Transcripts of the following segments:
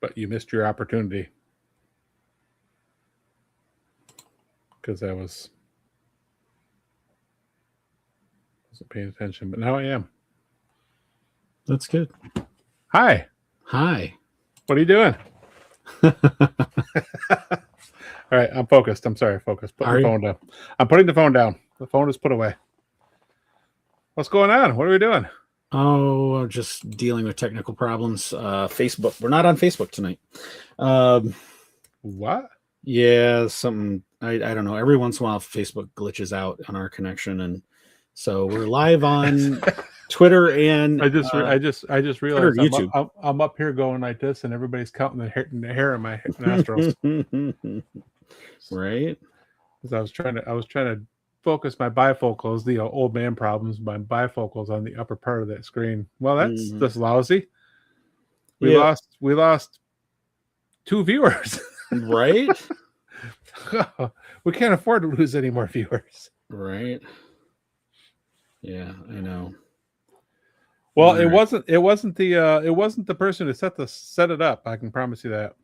but you missed your opportunity because I wasn't paying attention, but now I am. That's good. Hi. What are you doing? All right, I'm focused. I'm sorry, focused. Put the phone down. I'm putting the phone down. The phone is put away. What's going on? What are we doing? Oh, just dealing with technical problems. Facebook. We're not on Facebook tonight. What? Yeah, something. I don't know. Every once in a while, Facebook glitches out on our connection, and so we're live on Twitter and I just realized YouTube. I'm up here going like this, and everybody's counting the hair in my nostrils. Right? Because I was trying to focus my bifocals, the old man problems, my bifocals on the upper part of that screen. Well, that's just lousy. We lost 2 viewers. Right? We can't afford to lose any more viewers. Right. Yeah, I know. Well, it wasn't the person who set it up. I can promise you that.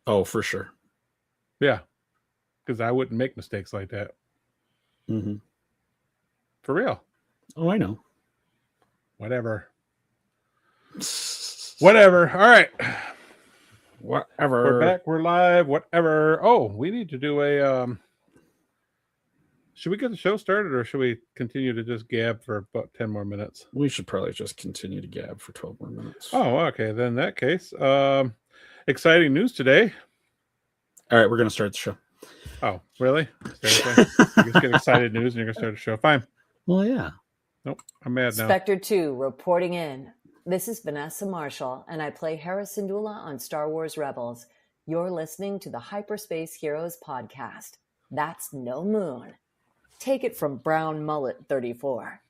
Oh, for sure. Yeah, because I wouldn't make mistakes like that. Mm-hmm. For real. Oh, I know. Whatever. All right. Whatever. We're back. We're live. Whatever. Oh, we need to do a. Should we get the show started, or should we continue to just gab for about 10 more minutes? We should probably just continue to gab for 12 more minutes. Oh, okay. Then in that case, exciting news today. All right, we're going to start the show. Oh, really? Seriously? You just get excited news and you're going to start the show. Fine. Well, yeah. Nope, I'm mad now. Spectre 2 reporting in. This is Vanessa Marshall, and I play Hera Syndulla on Star Wars Rebels. You're listening to the Hyperspace Heroes Podcast. That's no moon. Take it from Brown Mullet 34.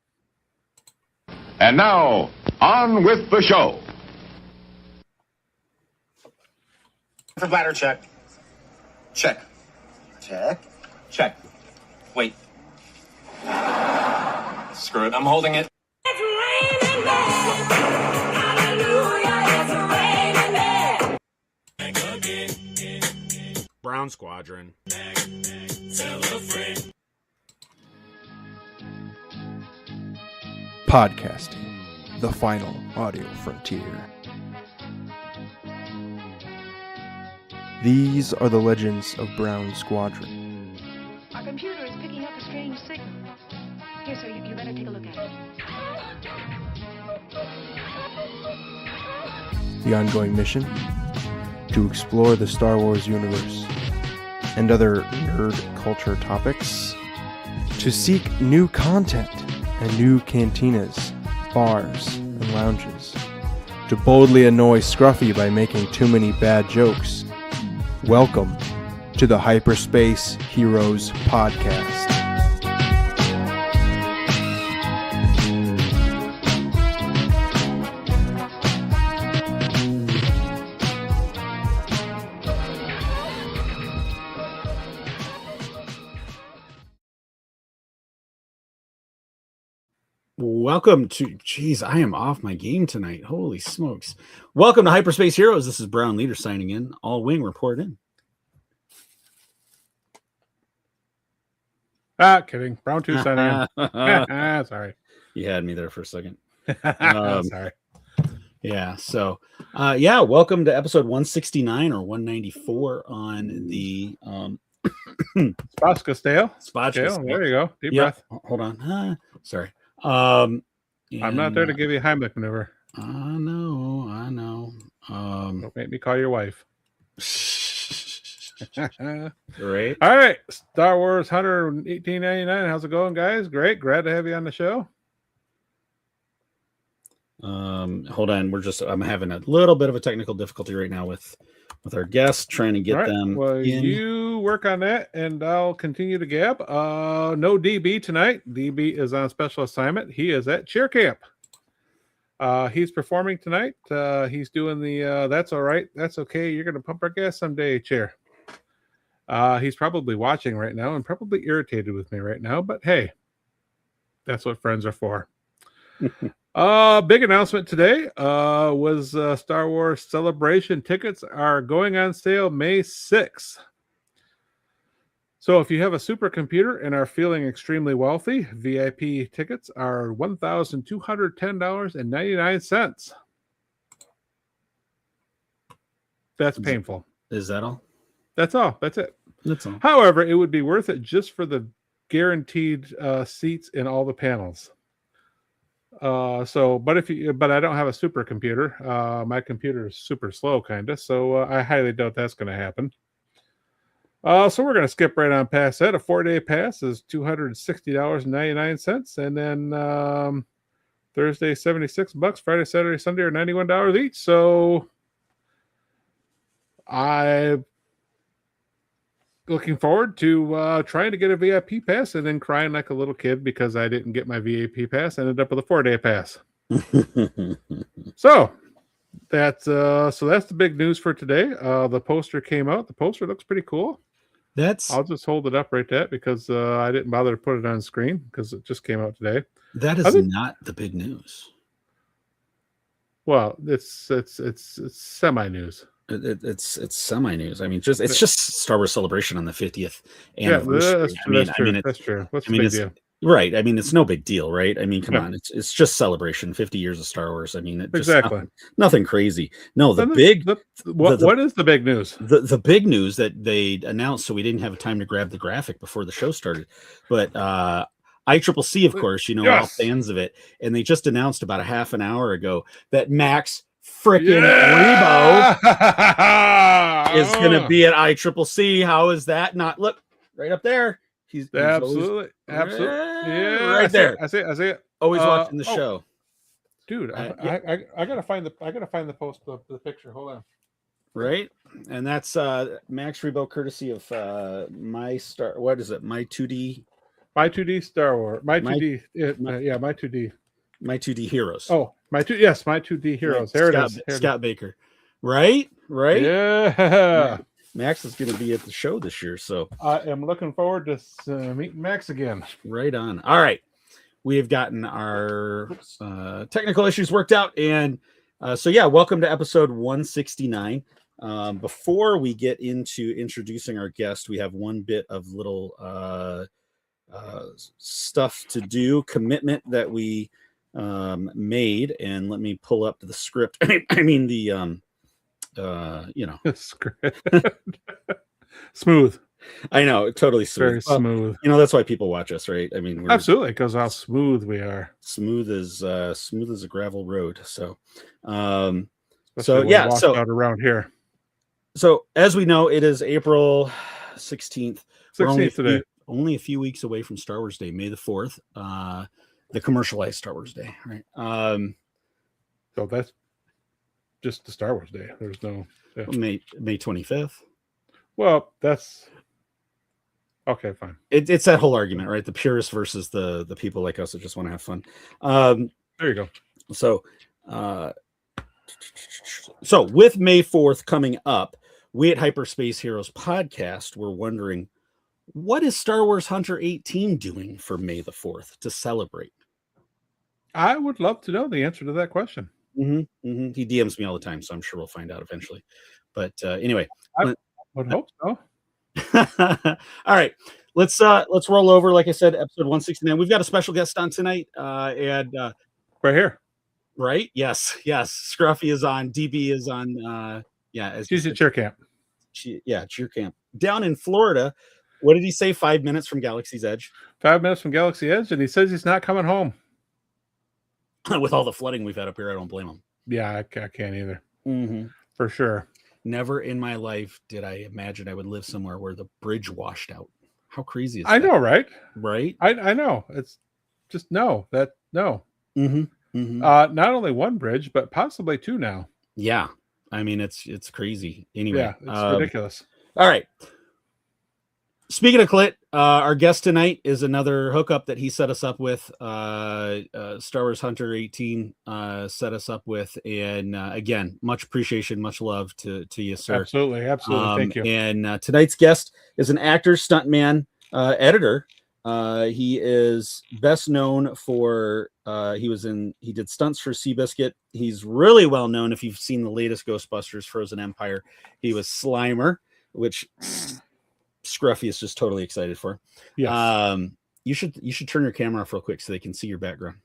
And now, on with the show. For bladder check. Check. Check. Check. Wait. Screw it. I'm holding it. It's raining men. Hallelujah, it's raining men. Brown Squadron. Tell a friend. Podcasting, the final audio frontier. These are the legends of Brown Squadron. Our computer is picking up a strange signal. Here, sir, you better take a look at it. The ongoing mission? To explore the Star Wars universe and other nerd culture topics. To seek new content and new cantinas, bars, and lounges. To boldly annoy Scruffy by making too many bad jokes. Welcome to the Hyperspace Heroes Podcast. Welcome to, I am off my game tonight. Holy smokes. Welcome to Hyperspace Heroes. This is Brown Leader signing in. All Wing report in. Kidding. Brown 2 signing in. Sorry. You had me there for a second. Sorry. Yeah. So, welcome to episode 169 or 194 on the Spaska Stale. There you go. Deep breath. Hold on. Sorry. I'm not there to give you a Heimlich maneuver. I know. Don't make me call your wife. Great. All right. Star Wars Hunter 1899. How's it going, guys? Great. Glad to have you on the show. Hold on. I'm having a little bit of a technical difficulty right now with our guests, trying to get them in. You work on that, and I'll continue to gab. No DB tonight. DB is on special assignment. He is at cheer camp. He's performing tonight. He's doing the that's all right, that's okay, you're going to pump our gas someday chair. He's probably watching right now and probably irritated with me right now, but hey, that's what friends are for. Big announcement today was Star Wars Celebration tickets are going on sale May 6th. So if you have a supercomputer and are feeling extremely wealthy, VIP tickets are $1,210.99. That's painful. Is that all? That's all. That's it. That's all. However, it would be worth it just for the guaranteed seats in all the panels. But I don't have a supercomputer. My computer is super slow, kind of. So I highly doubt that's going to happen. So we're going to skip right on past that. A 4-day pass is $260.99, and then Thursday $76, Friday, Saturday, Sunday are $91 each. So I'm looking forward to trying to get a VIP pass and then crying like a little kid because I didn't get my VIP pass. Ended up with a 4-day pass. So that's the big news for today. The poster came out. The poster looks pretty cool. I'll just hold it up right there because I didn't bother to put it on screen because it just came out today. That is not the big news. Well, it's semi news. It's semi news. I mean, it's just Star Wars Celebration on the 50th anniversary. That's true. What's the big deal? Right. I mean, it's no big deal, right? I mean, come on. It's just celebration. 50 years of Star Wars. I mean, exactly. Nothing crazy. No, what is the big news? The big news that they announced, so we didn't have time to grab the graphic before the show started. But ICCC, of course, all fans of it. And they just announced about a half an hour ago that Max freaking Rebo is going to be at ICCC. How is that not? Look, right up there. He's absolutely. Yeah, right there. I see it. Always watching the show, dude. I gotta find the post of the picture. Hold on. Right, and that's Max Rebo, courtesy of my 2D Star Wars, my 2D Heroes. Oh, my 2D Heroes. There it is. Scott Baker. Right. Yeah. Max is going to be at the show this year, so I am looking forward to meeting Max again. Right on. All right, we have gotten our technical issues worked out, and welcome to episode 169. Before we get into introducing our guest, we have one bit of little stuff to do, commitment that we made, and let me pull up the script. I mean the smooth. I know, totally smooth. Very smooth. That's why people watch us, right? I mean, absolutely, because how smooth we are. Smooth as a gravel road. So, out around here. So, as we know, it is April 16th. 16th today. Only a few weeks away from Star Wars Day, May the 4th, the commercialized Star Wars Day, right? So that's just the Star Wars Day. There's no May 25th. Well, that's okay. Fine. It's that whole argument, right? The purists versus the people like us that just want to have fun. There you go. So with May 4th coming up, we at Hyperspace Heroes Podcast were wondering, what is Star Wars Hunter 18 doing for May the 4th to celebrate? I would love to know the answer to that question. Mm-hmm. He DMs me all the time, so I'm sure we'll find out eventually. But anyway, I would hope so. All right, let's roll over. Like I said, episode 169. We've got a special guest on tonight, and right here. Right? Yes. Scruffy is on. DB is on. She's at cheer camp. Cheer camp down in Florida. What did he say? 5 minutes from Galaxy's Edge. 5 minutes from Galaxy Edge, and he says he's not coming home. With all the flooding we've had up here, I don't blame him. Yeah, I can't either. Mm-hmm. For sure. Never in my life did I imagine I would live somewhere where the bridge washed out. How crazy is that? I know, right? Right? I know. It's just no. Mm-hmm. Mm-hmm. Not only one bridge, but possibly two now. Yeah. I mean, it's crazy. Anyway. Yeah, it's ridiculous. All right. Speaking of Clit, our guest tonight is another hookup that he set us up with. Star Wars Hunter 18 set us up with, and again, much appreciation, much love to you, sir. Absolutely. Thank you. And tonight's guest is an actor, stuntman, editor, He is best known for he did stunts for Seabiscuit. He's really well known if you've seen the latest Ghostbusters Frozen Empire. He was Slimer, which Scruffy is just totally excited for. Yes. You should turn your camera off real quick so they can see your background.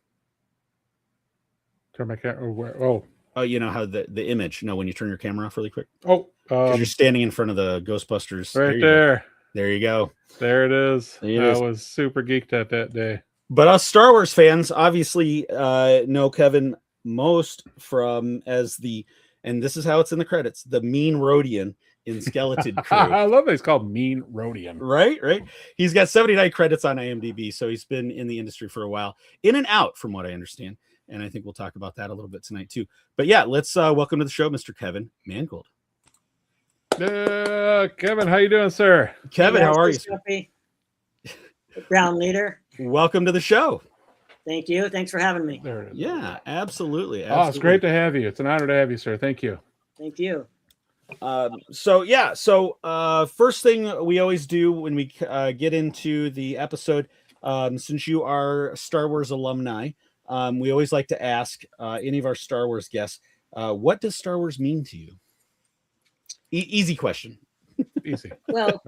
Turn my camera. Oh. Oh, you know how the image? No, when you turn your camera off really quick. Oh. Because you're standing in front of the Ghostbusters. Right there. There you go. There it is. There it is. I was super geeked at that day. But us Star Wars fans obviously know Kevin most from and this is how it's in the credits, the Mean Rodian in Skeleton Crew. I love that he's called Mean Rodian. Right. He's got 79 credits on IMDb, so he's been in the industry for a while, in and out, from what I understand. And I think we'll talk about that a little bit tonight too. But yeah, let's welcome to the show, Mr. Kevin Mangold. Kevin, how you doing, sir? Kevin, how are you? Scruffy? Ground leader. Welcome to the show. Tink you. Thanks for having me. There it is. Yeah, absolutely. Oh, it's great to have you. It's an honor to have you, sir. Thank you. Thank you. So first thing we always do when we get into the episode, since you are Star Wars alumni, we always like to ask any of our Star Wars guests, what does Star Wars mean to you? Easy question. Easy. Well,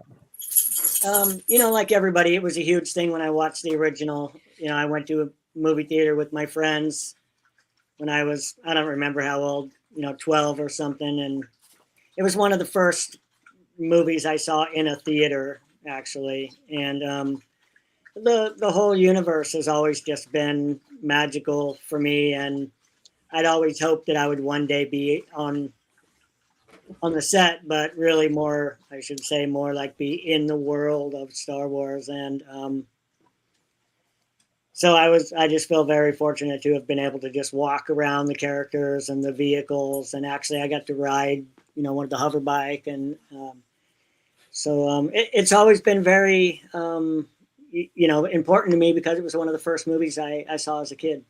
like everybody, it was a huge thing when I watched the original. I went to a movie theater with my friends when I don't remember how old, 12 or something. And it was one of the first movies I saw in a theater, actually. And the whole universe has always just been magical for me. And I'd always hoped that I would one day be on the set, but really more like be in the world of Star Wars. And so I just feel very fortunate to have been able to just walk around the characters and the vehicles. And actually I got to ride, one of the hover bike. And it's always been very, important to me because it was one of the first movies I saw as a kid.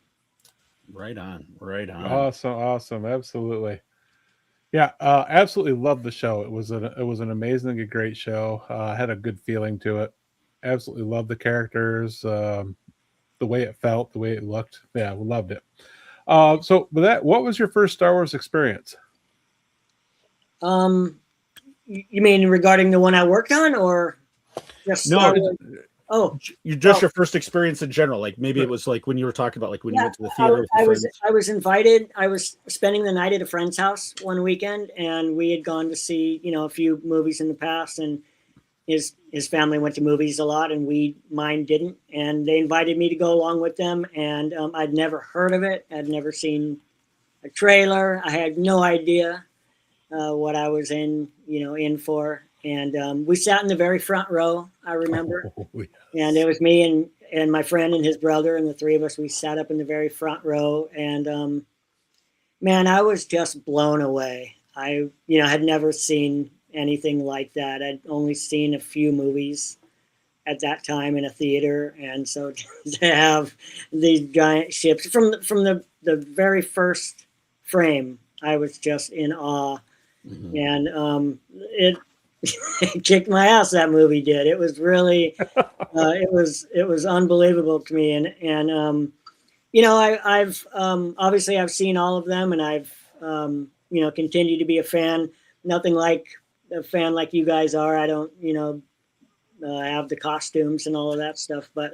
Right on. Awesome. Absolutely. Yeah, absolutely loved the show. It was an amazing, great show. Had a good feeling to it. Absolutely loved the characters, the way it felt, the way it looked. Yeah, we loved it. So with that, what was your first Star Wars experience? You mean regarding the one I worked on, or just Star Wars? Oh, your first experience in general. Like maybe it was like when you were talking about like when you went to the theater. I was invited. I was spending the night at a friend's house one weekend, and we had gone to see a few movies in the past, and his family went to movies a lot, and mine didn't, and they invited me to go along with them, and I'd never heard of it. I'd never seen a trailer. I had no idea what I was in for. And we sat in the very front row, I remember. Oh, yes. And it was me and my friend and his brother, and the three of us, we sat up in the very front row. And, man, I was just blown away. I had never seen anything like that. I'd only seen a few movies at that time in a theater. And so to have these giant ships from the very first frame, I was just in awe. Mm-hmm. And it kicked my ass. That movie did. It was really, it was unbelievable to me. And I've obviously I've seen all of them, and I've continued to be a fan. Nothing like a fan like you guys are. I don't have the costumes and all of that stuff, but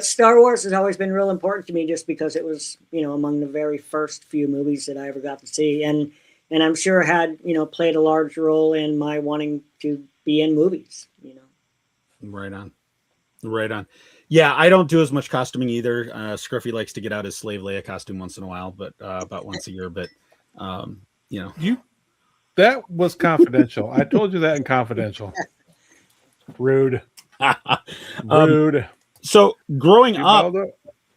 Star Wars has always been real important to me, just because it was among the very first few movies that I ever got to see, and I'm sure had, played a large role in my wanting to be in movies, Right on. Yeah, I don't do as much costuming either. Scruffy likes to get out his Slave Leia costume once in a while, but about once a year. But, That was confidential. I told you that in confidential. Rude. Rude. So growing up,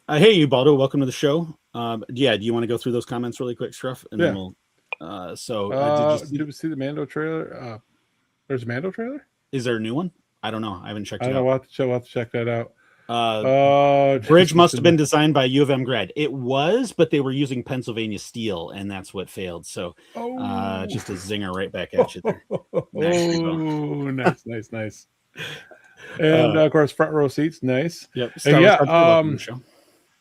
hey, Ubaldo, welcome to the show. Do you want to go through those comments really quick, Scruff? And then we'll... did you see the Mando trailer? There's a Mando trailer? Is there a new one? I don't know. I haven't checked it out. I don't know. We'll have to check that out. Bridge must have been designed by U of M grad. It was, but they were using Pennsylvania steel, and that's what failed. So just a zinger right back at you there. Nice. And of course, front row seats, nice. Yep. And Star Wars Hardcore, welcome to the show.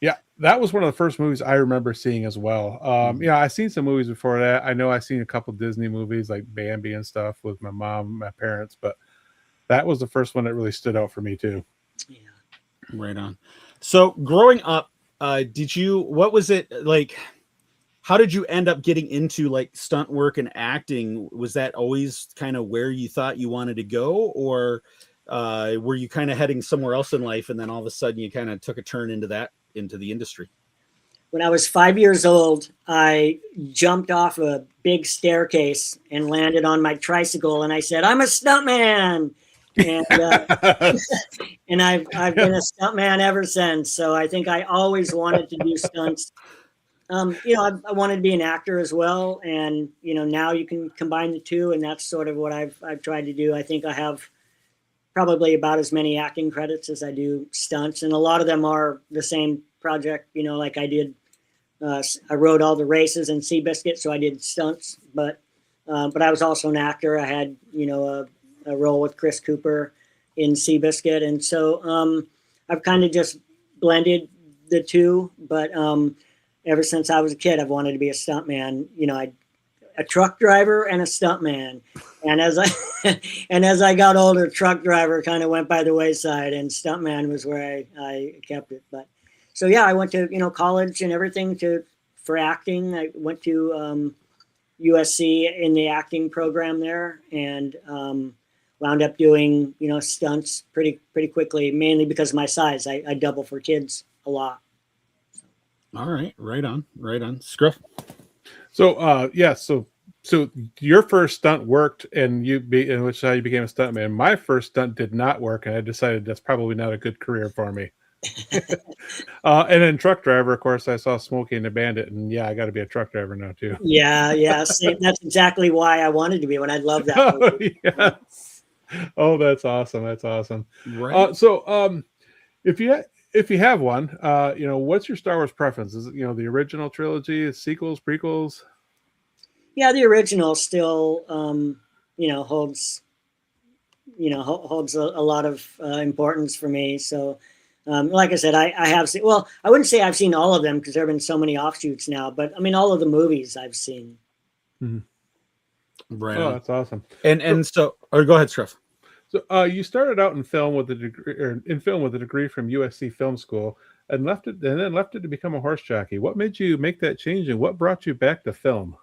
yeah, that was one of the first movies I remember seeing as well. Yeah, I've seen some movies before that. I know I've seen a couple Disney movies like Bambi and stuff with my mom, and my parents, but that was the first one that really stood out for me too. Yeah. Right on. So growing up, what was it like? How did you end up getting into like stunt work and acting? Was that always kind of where you thought you wanted to go, or were you kind of heading somewhere else in life and then all of a sudden you kind of took a turn into the industry? When I was 5 years old, I jumped off a big staircase and landed on my tricycle, and I said, "I'm a stuntman." And and I've been a stuntman ever since. So I think I always wanted to do stunts. I wanted to be an actor as well, and now you can combine the two, and that's sort of what I've tried to do. I think I have probably about as many acting credits as I do stunts, and a lot of them are the same project. Like I did, I rode all the races in Seabiscuit, so I did stunts, but I was also an actor. I had a role with Chris Cooper in Seabiscuit, and so I've kind of just blended the two. But ever since I was a kid, I've wanted to be a stuntman. A truck driver and a stuntman. And as I got older, truck driver kind of went by the wayside, and stuntman was where I kept it. But so yeah, I went to college and everything for acting. I went to USC in the acting program there, and wound up doing stunts pretty quickly, mainly because of my size. I double for kids a lot. All right, right on. Scruff. So so your first stunt worked, and in which you became a stuntman. My first stunt did not work, and I decided that's probably not a good career for me. And then truck driver, of course, I saw Smokey and the Bandit, and yeah, I got to be a truck driver now too. Yeah. Same. That's exactly why I wanted to be one. I love that movie. Yes. Oh, that's awesome. Right. So if you have one, what's your Star Wars preference? Is it the original trilogy, sequels, prequels? Yeah, the original still holds a lot of importance for me. So like I said, I have seen, well, I wouldn't say I've seen all of them because there have been so many offshoots now, but I mean all of the movies I've seen. Mm-hmm. Right. Oh, that's awesome. And so go ahead, Scruff. So you started out in film with a degree from USC Film School, and then left it to become a horse jockey. What made you make that change, and what brought you back to film?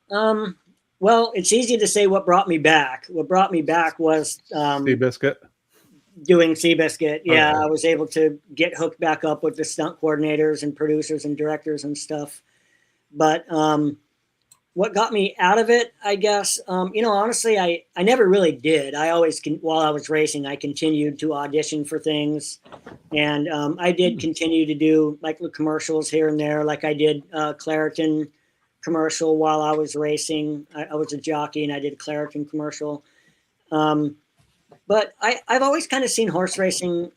Well, it's easy to say what brought me back. What brought me back was Seabiscuit. Doing Seabiscuit. Yeah, Okay. I was able to get hooked back up with the stunt coordinators and producers and directors and stuff. But what got me out of it, I guess, honestly, I never really did. I always, while I was racing, I continued to audition for things. And I did continue to do like the commercials here and there. Like I did Claritin commercial while I was racing. I was a jockey and I did a Claritin commercial. But I've always kind of seen horse racing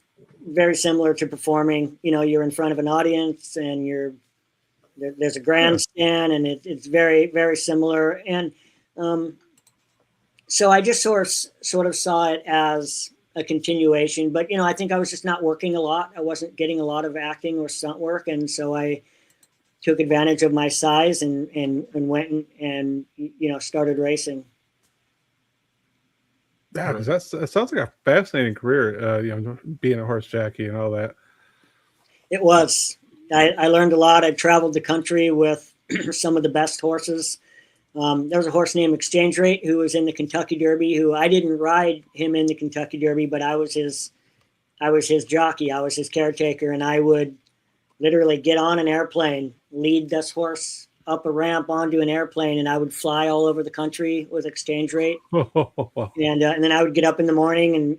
very similar to performing. You're in front of an audience and there's a grandstand, and it's very, very similar. And so I just sort of saw it as a continuation. But, I think I was just not working a lot. I wasn't getting a lot of acting or stunt work. And so I took advantage of my size and went and started racing. Yeah, because that sounds like a fascinating career, being a horse jockey and all that. It was. I learned a lot. I traveled the country with some of the best horses. There was a horse named Exchange Rate who was in the Kentucky Derby, who I didn't ride him in the Kentucky Derby, but I was his jockey. I was his caretaker, and I would literally get on an airplane, lead this horse up a ramp onto an airplane, and I would fly all over the country with Exchange Rate. And then I would get up in the morning, and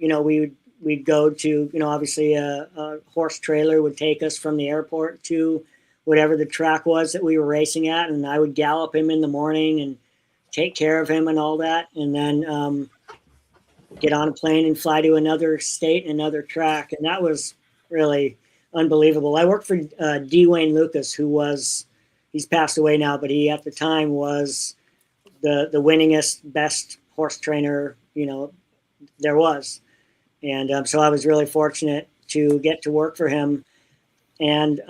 we'd go to obviously a horse trailer would take us from the airport to whatever the track was that we were racing at, and I would gallop him in the morning and take care of him and all that, and then get on a plane and fly to another state and another track. And that was really unbelievable. I worked for D. Wayne Lucas, he's passed away now, but he at the time was the winningest, best horse trainer there was. And so I was really fortunate to get to work for him. And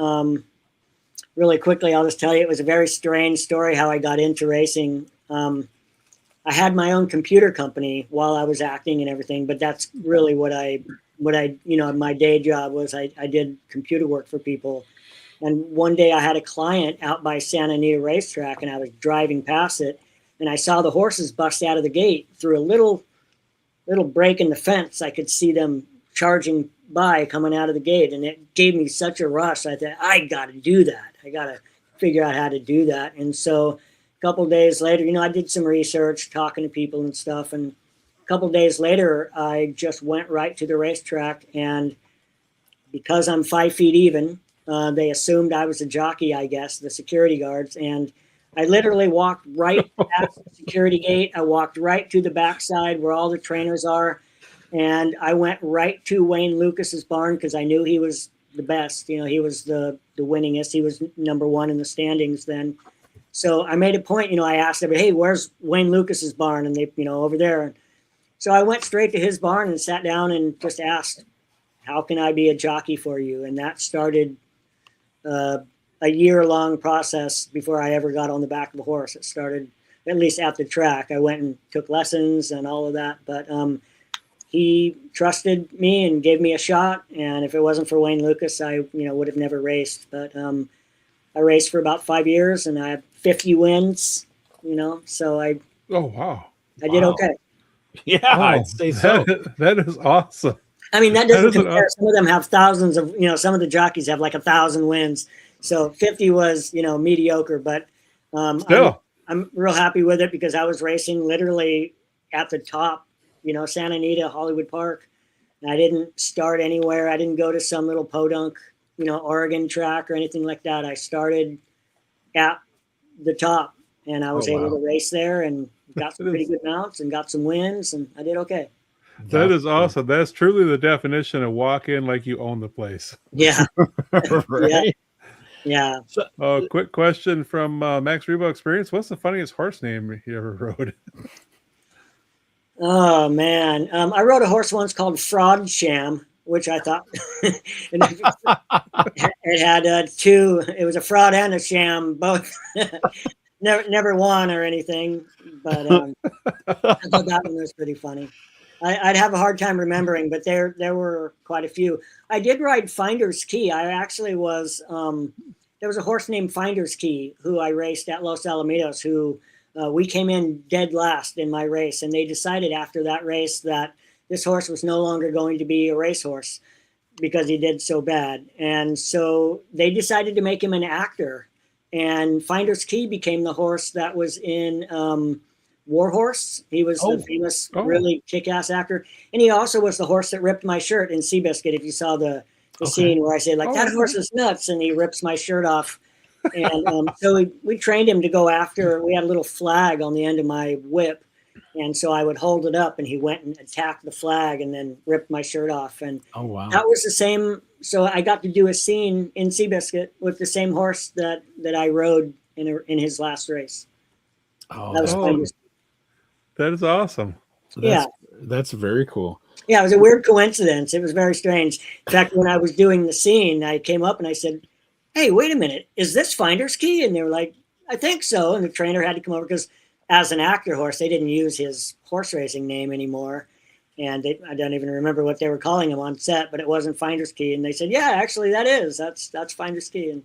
really quickly, I'll just tell you, it was a very strange story how I got into racing. I had my own computer company while I was acting and everything, but that's really what I my day job was. I did computer work for people. And one day I had a client out by Santa Anita Racetrack, and I was driving past it, and I saw the horses bust out of the gate through a little break in the fence. I could see them charging by coming out of the gate, and it gave me such a rush. I thought, I got to do that. I got to figure out how to do that. And so a couple of days later, I did some research, talking to people and stuff. And a couple of days later, I just went right to the racetrack. And because I'm 5 feet even, they assumed I was a jockey, I guess, the security guards. And I literally walked right past the security gate. I walked right to the backside where all the trainers are. And I went right to Wayne Lucas's barn because I knew he was the best. He was the winningest. He was number one in the standings then. So I made a point, I asked everybody, hey, where's Wayne Lucas's barn? And they, over there. So I went straight to his barn and sat down and just asked, how can I be a jockey for you? And that started a year-long process before I ever got on the back of a horse. It started, at least at the track. I went and took lessons and all of that. But he trusted me and gave me a shot. And if it wasn't for Wayne Lucas, I would have never raced. But I raced for about 5 years, and I have 50 wins. So I. Oh wow! I did okay. Yeah, I'd say so. That is awesome. I mean, that doesn't compare. Some of them have thousands of. Some of the jockeys have like 1,000 wins. So 50 was mediocre, but still, I'm real happy with it because I was racing literally at the top. Santa Anita, Hollywood Park. And I didn't start anywhere. I didn't go to some little podunk, Oregon track or anything like that. I started at the top, and I was able to race there and got some pretty good mounts and got some wins, and I did okay. That is awesome. That's truly the definition of walk in like you own the place. Yeah. Right? Yeah. Quick question from Max Rebo Experience. What's the funniest horse name you ever rode? Oh, man. I rode a horse once called Fraud Sham, which I thought it had two. It was a fraud and a sham, both. never won or anything, but I thought that one was pretty funny. I'd have a hard time remembering, but there were quite a few. I did ride Finder's Key. I actually was there was a horse named Finder's Key who I raced at Los Alamitos who we came in dead last in my race, and they decided after that race that this horse was no longer going to be a racehorse because he did so bad. And so they decided to make him an actor, and Finder's Key became the horse that was in Warhorse. He was the famous, really kick-ass actor. And he also was the horse that ripped my shirt in Seabiscuit. If you saw the scene where I say, that horse is nuts, and he rips my shirt off. And so we trained him to go after. We had a little flag on the end of my whip. And so I would hold it up, and he went and attacked the flag and then ripped my shirt off. And that was the same. So I got to do a scene in Seabiscuit with the same horse that I rode in his last race. That was fun. That is awesome. That's very cool. Yeah, it was a weird coincidence. It was very strange. In fact, when I was doing the scene, I came up and I said, hey, wait a minute, is this Finder's Key? And they were like, I think so. And the trainer had to come over because as an actor horse, they didn't use his horse racing name anymore. And I don't even remember what they were calling him on set, but it wasn't Finder's Key. And they said, yeah, actually that's Finder's Key. And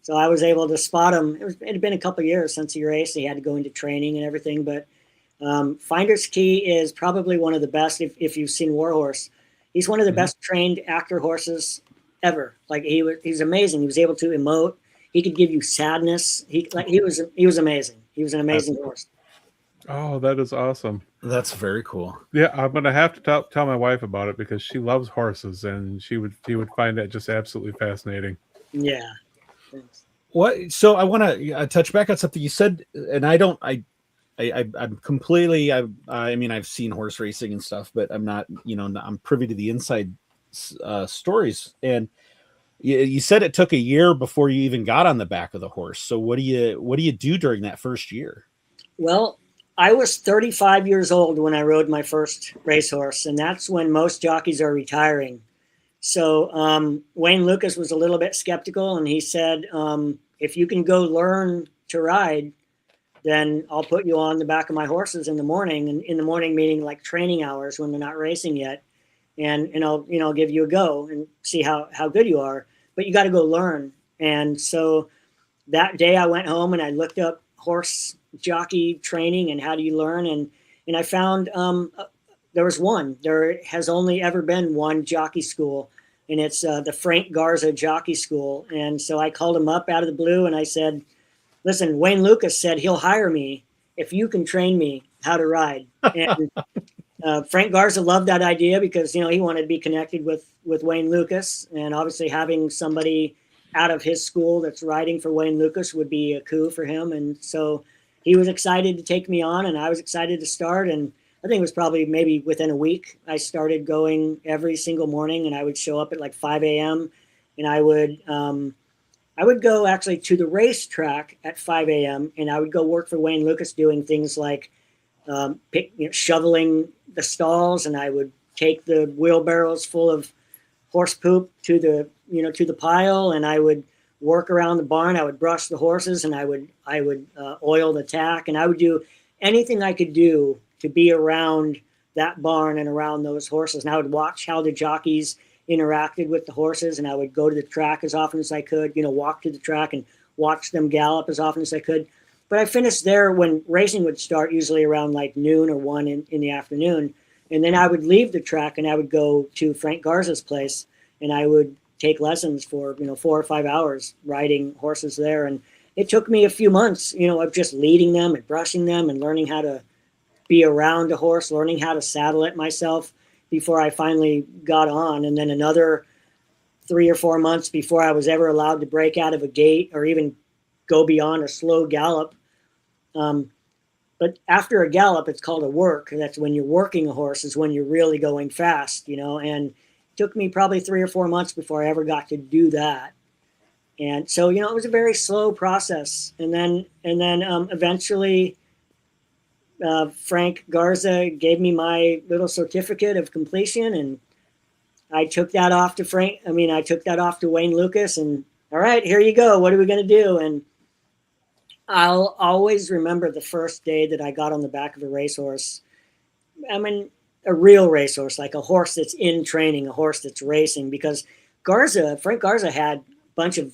so I was able to spot him. It had been a couple of years since he raced. He had to go into training and everything. But Finder's Key is probably one of the best if you've seen Warhorse. He's one of the best trained actor horses ever. Like he's amazing. He was able to emote. He could give you sadness. He was amazing. He was an amazing horse. Oh, that is awesome. That's very cool. Yeah, I'm gonna have to tell my wife about it because she loves horses, and she would find that just absolutely fascinating. Yeah. Thanks. What? So I want to touch back on something you said, and I'm completely. I mean, I've seen horse racing and stuff, but I'm not. I'm privy to the inside stories. And you said it took a year before you even got on the back of the horse. So what do you do during that first year? Well, I was 35 years old when I rode my first racehorse, and that's when most jockeys are retiring. So Wayne Lucas was a little bit skeptical, and he said, if you can go learn to ride, then I'll put you on the back of my horses in the morning, and in the morning meaning like training hours when they're not racing yet. And I'll give you a go and see how good you are, but you got to go learn. And so that day I went home and I looked up horse jockey training and how do you learn. And I found there has only ever been one jockey school, and it's the Frank Garza Jockey School. And so I called him up out of the blue and I said, listen, Wayne Lucas said he'll hire me if you can train me how to ride. And Frank Garza loved that idea because, he wanted to be connected with Wayne Lucas, and obviously having somebody out of his school that's riding for Wayne Lucas would be a coup for him. And so he was excited to take me on, and I was excited to start. And I think it was probably maybe within a week, I started going every single morning, and I would show up at like 5 a.m. and I would go actually to the racetrack at 5 a.m. and I would go work for Wayne Lucas doing things like shoveling the stalls, and I would take the wheelbarrows full of horse poop to the pile, and I would work around the barn. I would brush the horses, and I would oil the tack, and I would do anything I could do to be around that barn and around those horses. And I would watch how the jockeys interacted with the horses, and I would go to the track as often as I could, walk to the track and watch them gallop as often as I could. But I finished there when racing would start, usually around like noon or 1 in the afternoon. And then I would leave the track and I would go to Frank Garza's place, and I would take lessons for, 4 or 5 hours riding horses there. And it took me a few months, of just leading them and brushing them and learning how to be around a horse, learning how to saddle it myself before I finally got on. And then another 3 or 4 months before I was ever allowed to break out of a gate or even go beyond a slow gallop. But after a gallop, it's called a work. That's when you're working a horse, is when you're really going fast, and it took me probably 3 or 4 months before I ever got to do that. And so, it was a very slow process. And then eventually, Frank Garza gave me my little certificate of completion, and I took that off to Wayne Lucas, and all right, here you go. What are we going to do? And I'll always remember the first day that I got on the back of a racehorse. A real racehorse, like a horse that's in training, a horse that's racing, because Frank Garza had a bunch of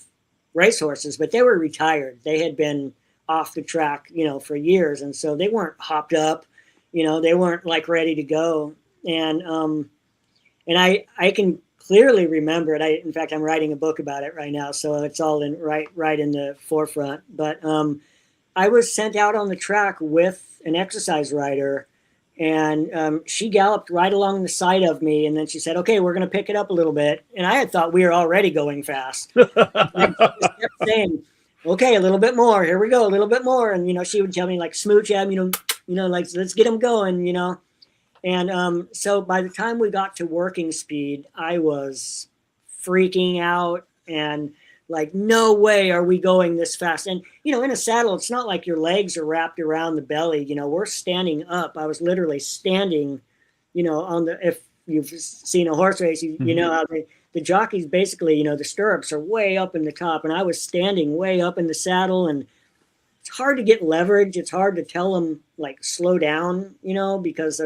racehorses, but they were retired. They had been off the track, for years. And so they weren't hopped up, they weren't like ready to go. And I can clearly remember it. In fact, I'm writing a book about it right now, so it's all right in the forefront. But I was sent out on the track with an exercise rider, and she galloped right along the side of me, and then she said, "Okay, we're going to pick it up a little bit." And I had thought we were already going fast. And she kept saying, "Okay, a little bit more. Here we go, a little bit more." And she would tell me like, "Smooch him, like let's get him going, And so by the time we got to working speed, I was freaking out and like, no way are we going this fast. And, in a saddle, it's not like your legs are wrapped around the belly. We're standing up. I was literally standing, if you've seen a horse race, you know how the jockeys basically, the stirrups are way up in the top. And I was standing way up in the saddle, and it's hard to get leverage. It's hard to tell them like slow down, because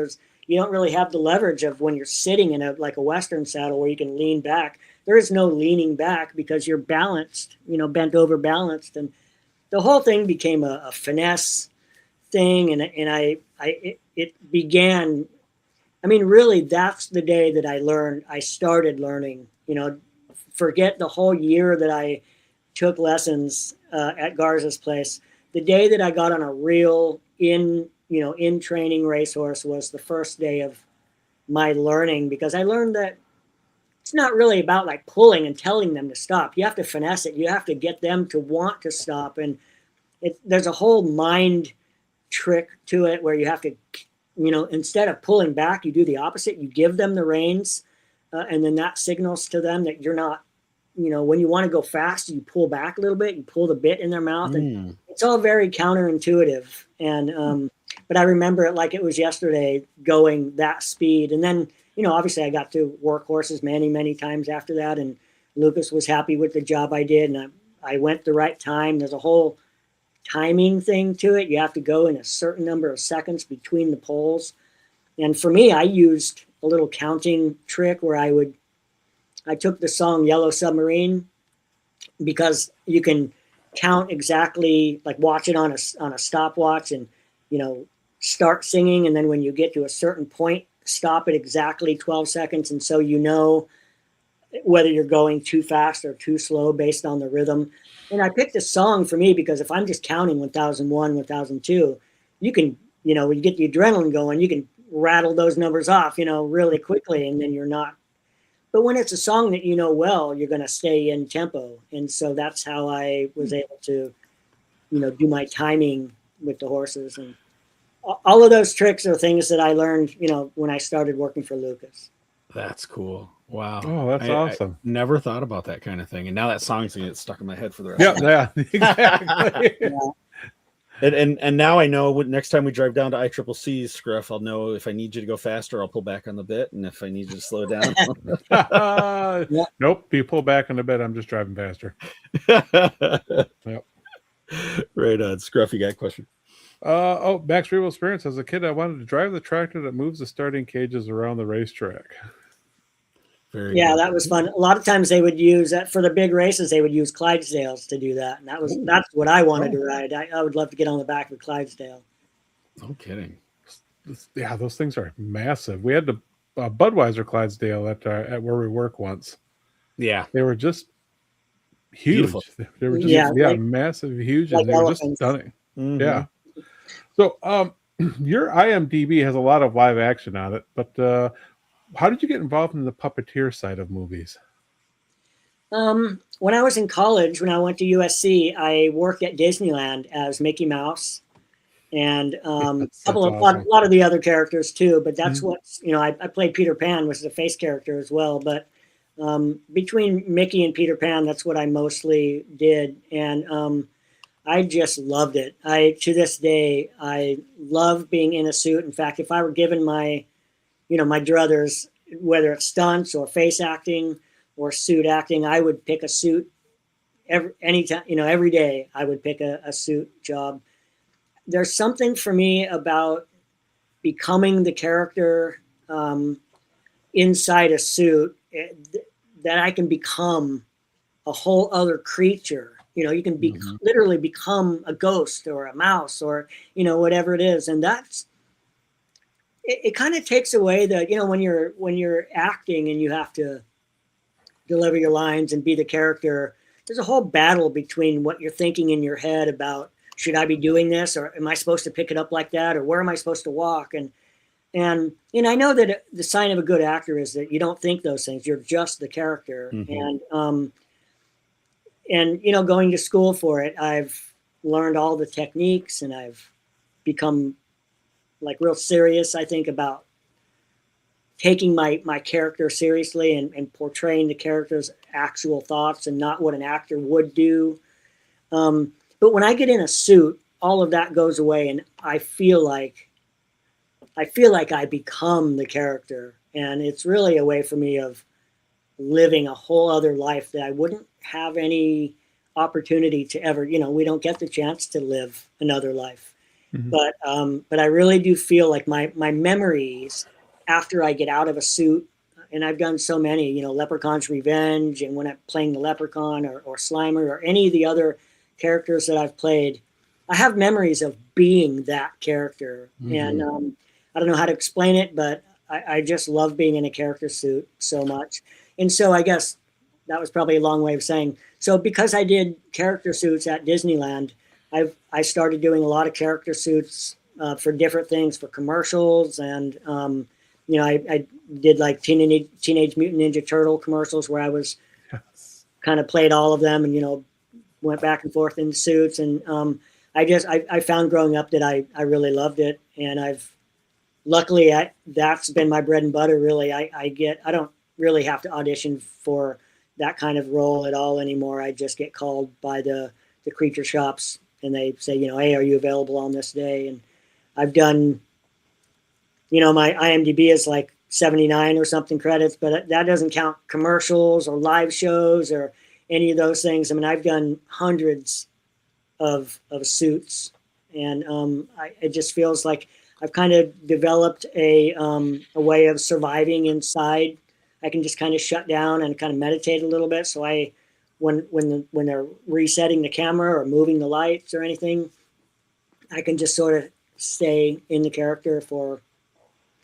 you don't really have the leverage of when you're sitting in a Western saddle where you can lean back. There is no leaning back because you're balanced, bent over balanced. And the whole thing became a finesse thing. And it began, really that's the day that I started learning, forget the whole year that I took lessons at Garza's place. The day that I got on a real in training racehorse was the first day of my learning, because I learned that it's not really about like pulling and telling them to stop. You have to finesse it. You have to get them to want to stop. And there's a whole mind trick to it where you have to, instead of pulling back, you do the opposite. You give them the reins, and then that signals to them that you're not, when you want to go fast, you pull back a little bit, you pull the bit in their mouth, and it's all very counterintuitive. And but I remember it like it was yesterday, going that speed. And then, obviously I got to work horses many, many times after that. And Lucas was happy with the job I did. And I went the right time. There's a whole timing thing to it. You have to go in a certain number of seconds between the poles. And for me, I used a little counting trick where I took the song Yellow Submarine, because you can count exactly, like watch it on a stopwatch and, start singing. And then when you get to a certain point, stop at exactly 12 seconds. And so whether you're going too fast or too slow based on the rhythm. And I picked a song for me because if I'm just counting 1001, 1002, you can, when you get the adrenaline going, you can rattle those numbers off, really quickly. And then you're not. But when it's a song that well, you're going to stay in tempo. And so that's how I was able to, do my timing with the horses. And all of those tricks are things that I learned, when I started working for Lucas. That's cool. Wow. Oh, that's awesome. I never thought about that kind of thing. And now that song's going to get stuck in my head for the rest of Yeah, exactly. Yeah. And now I know next time we drive down to ICCC, Scruff, I'll know if I need you to go faster, I'll pull back on the bit. And if I need you to slow down. Nope. You pull back on the bit, I'm just driving faster. Yep. Right on. Scruff, you got a question? Max Real Experience. As a kid, I wanted to drive the tractor that moves the starting cages around the racetrack. Very good. That was fun. A lot of times they would use that for the big races. They would use Clydesdales to do that, and that's what I wanted to ride. I would love to get on the back of a Clydesdale. No kidding. Yeah, those things are massive. We had the Budweiser Clydesdale at where we work once. Yeah, they were just huge. Beautiful. They were just massive, huge, and they were just stunning. Mm-hmm. Yeah. So, your IMDb has a lot of live action on it, but how did you get involved in the puppeteer side of movies? When I was in college, when I went to USC, I worked at Disneyland as Mickey Mouse, and a lot of the other characters too. But that's what I played Peter Pan, which is a face character as well. But between Mickey and Peter Pan, that's what I mostly did, and I just loved it. To this day, I love being in a suit. In fact, if I were given my druthers, whether it's stunts or face acting or suit acting, I would pick a suit every day. I would pick a suit job. There's something for me about becoming the character inside a suit that I can become a whole other creature. You can literally become a ghost or a mouse or, whatever it is. And it kind of takes away the, when you're acting and you have to deliver your lines and be the character, there's a whole battle between what you're thinking in your head about, should I be doing this, or am I supposed to pick it up like that, or where am I supposed to walk? And I know that the sign of a good actor is that you don't think those things. You're just the character. Mm-hmm. And going to school for it, I've learned all the techniques, and I've become real serious, I think, about taking my character seriously and portraying the character's actual thoughts and not what an actor would do. But when I get in a suit, all of that goes away, and I feel like I become the character, and it's really a way for me of living a whole other life that I wouldn't have any opportunity to ever, we don't get the chance to live another life. Mm-hmm. But I really do feel like my memories after I get out of a suit, and I've done so many, Leprechaun's Revenge, and when I'm playing the Leprechaun or Slimer or any of the other characters that I've played, I have memories of being that character. Mm-hmm. And I don't know how to explain it, but I just love being in a character suit so much. And so I guess that was probably a long way of saying, so because I did character suits at Disneyland, I started doing a lot of character suits for different things, for commercials. And, I did like Teenage Mutant Ninja Turtle commercials where I was kind of played all of them and, went back and forth in suits. And I found growing up that I really loved it. And luckily that's been my bread and butter, really. I don't really have to audition for that kind of role at all anymore. I just get called by the creature shops, and they say, hey, are you available on this day? And I've done, my IMDb is like 79 or something credits, but that doesn't count commercials or live shows or any of those things. I mean, I've done hundreds of suits, and it just feels like I've kind of developed a way of surviving inside. I can just kind of shut down and kind of meditate a little bit. So when they're resetting the camera or moving the lights or anything, I can just sort of stay in the character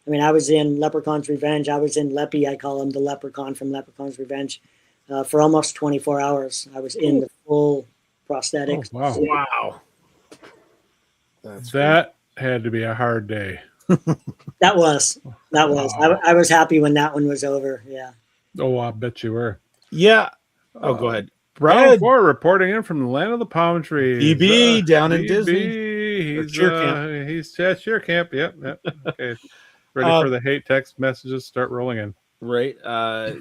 I was in Leprechaun's Revenge. I was in Leppy. I call him the Leprechaun from Leprechaun's Revenge for almost 24 hours. I was in the full prosthetics. Oh, wow. Wow. That had to be a hard day. That was. I was happy when that one was over. Yeah. Oh, I bet you were. Yeah. Oh, go ahead. Brad Moore reporting in from the land of the palm trees. DB down in DB, Disney. He's cheer camp. He's at cheer camp. Yep. Okay. Ready for the hate text messages start rolling in. Right.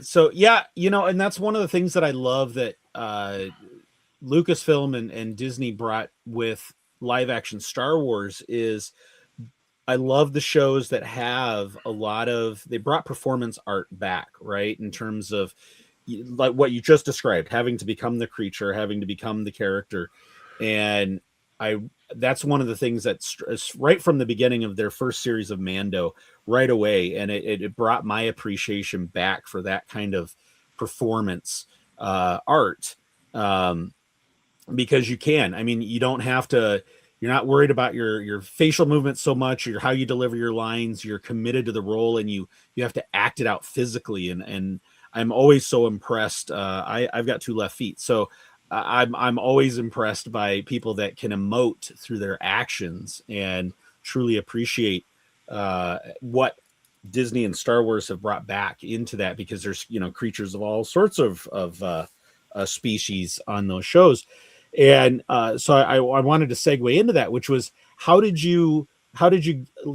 So yeah, and that's one of the things that I love that Lucasfilm and Disney brought with live action Star Wars is I love the shows that have they brought performance art back, right? In terms of like what you just described, having to become the creature, having to become the character. And that's one of the things that's right from the beginning of their first series of Mando right away. And it brought my appreciation back for that kind of performance art. Because you can, you don't have to, you're not worried about your facial movements so much, or how you deliver your lines. You're committed to the role, and you have to act it out physically. And I'm always so impressed. I've got 2 left feet, so I'm always impressed by people that can emote through their actions and truly appreciate what Disney and Star Wars have brought back into that, because there's creatures of all sorts of species on those shows. And so I wanted to segue into that, which was how did you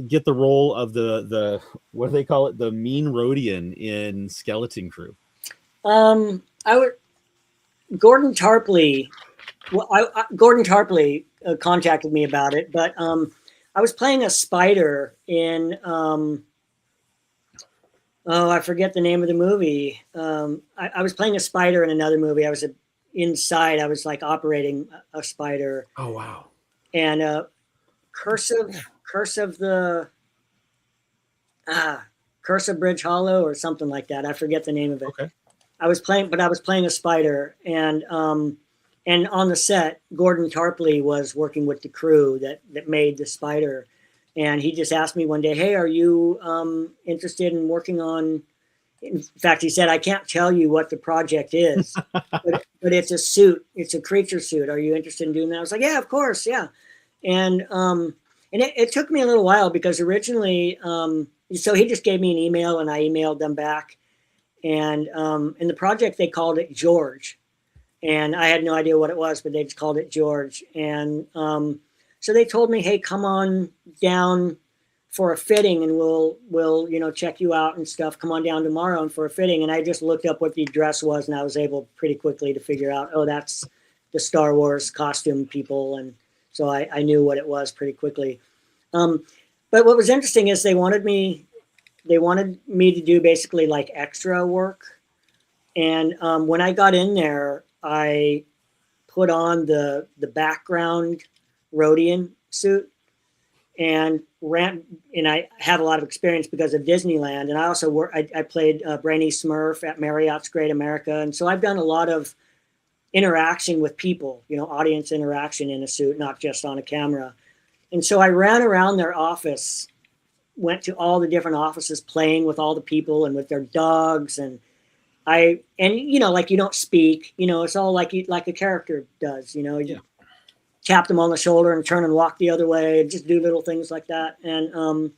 get the role of the what do they call it, the mean Rhodian in Skeleton Crew? Gordon Tarpley. Gordon Tarpley contacted me about it, but I was playing a spider in I forget the name of the movie. I was playing a spider in another movie. I was inside. I was like operating a spider. Oh wow! And Curse of Bridge Hollow or something like that. I forget the name of it. Okay. I was playing a spider, and on the set, Gordon Tarpley was working with the crew that made the spider, and he just asked me one day, "Hey, are you interested in working on?" In fact, he said, "I can't tell you what the project is, but it's a suit. It's a creature suit. Are you interested in doing that?" I was like, "Yeah, of course, yeah." And it took me a little while, because originally, so he just gave me an email and I emailed them back. And in the project, they called it George. And I had no idea what it was, but they just called it George. And so they told me, "Hey, come on down for a fitting and we'll check you out and stuff. Come on down tomorrow and for a fitting." And I just looked up what the address was, and I was able pretty quickly to figure out, oh, that's the Star Wars costume people. And so I knew what it was pretty quickly. But what was interesting is they wanted me to do basically like extra work. And when I got in there, I put on the background Rhodian suit and I have a lot of experience because of Disneyland. And I also I played Brainy Smurf at Marriott's Great America. And so I've done a lot of interaction with people, audience interaction in a suit, not just on a camera. And so I ran around their office, went to all the different offices, playing with all the people and with their dogs. And like you don't speak, it's all like a character does, you tap them on the shoulder and turn and walk the other way, and just do little things like that. And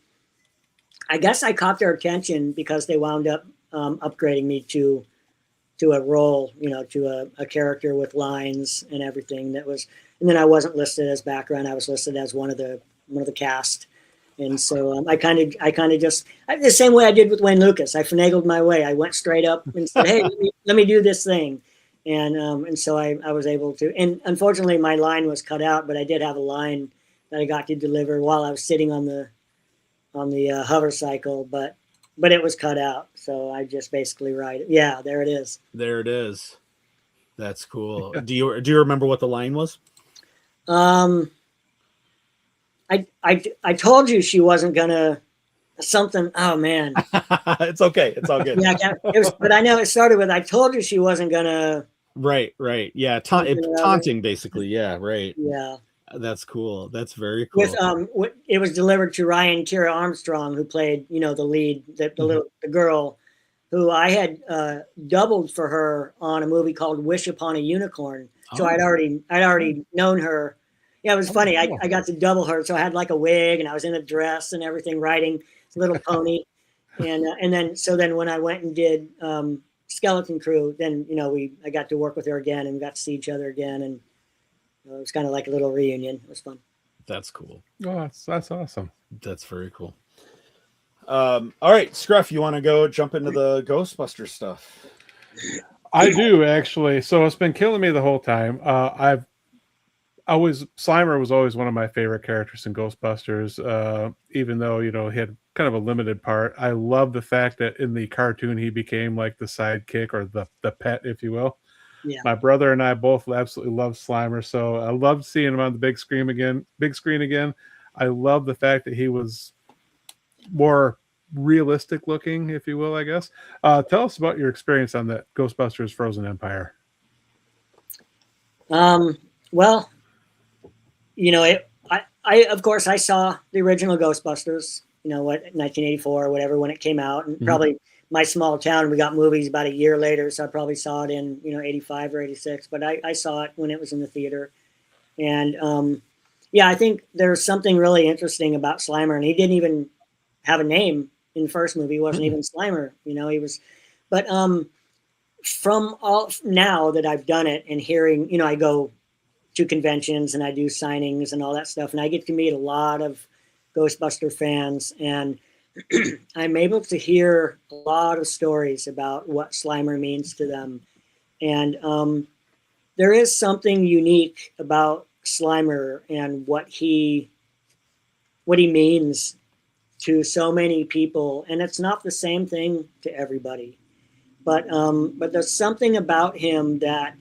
I guess I caught their attention because they wound up upgrading me to a role, to a character with lines and everything and then I wasn't listed as background. I was listed as one of the cast. And so I kind of just the same way I did with Wayne Lucas. I finagled my way. I went straight up and said, "Hey, let me do this thing." And so I was able to. And unfortunately, my line was cut out, but I did have a line that I got to deliver while I was sitting on the hover cycle, but it was cut out, so I just basically write it. Yeah, there it is. There it is. That's cool. Do you remember what the line was? I told you she wasn't gonna something. Oh man, It's okay. It's all good. yeah, but I know it started with I told you she wasn't gonna. Right. Yeah. Taunting, basically. Yeah. Right. Yeah. That's cool. That's very cool. It was delivered to Ryan Kira Armstrong, who played, the lead, the girl, who I had doubled for her on a movie called Wish Upon a Unicorn. So I'd already known her. Yeah, it was funny. I got to double her, so I had like a wig and I was in a dress and everything, riding Little Pony, and then when I went and did Skeleton Crew, then I got to work with her again and got to see each other again, and it was kind of like a little reunion. It was fun. That's cool. Oh, that's awesome. That's very cool. All right, Scruff, you want to go jump into the Ghostbusters stuff? I do, actually. So it's been killing me the whole time. Slimer was always one of my favorite characters in Ghostbusters, even though, he had kind of a limited part. I love the fact that in the cartoon, he became like the sidekick or the pet, if you will. Yeah. My brother and I both absolutely love Slimer, so I loved seeing him on the big screen again. I love the fact that he was more realistic looking, if you will, I guess. Tell us about your experience on the Ghostbusters Frozen Empire. Well, I of course I saw the original Ghostbusters, 1984 or whatever, when it came out, and probably my small town, we got movies about a year later, so I probably saw it in 85 or 86, but I saw it when it was in the theater. And I think there's something really interesting about Slimer, and he didn't even have a name in the first movie. He wasn't even Slimer, he was. But from all now that I've done it and hearing, I go to conventions and I do signings and all that stuff, and I get to meet a lot of Ghostbuster fans, and I'm able to hear a lot of stories about what Slimer means to them. And there is something unique about Slimer and what he means to so many people. And it's not the same thing to everybody. But there's something about him that,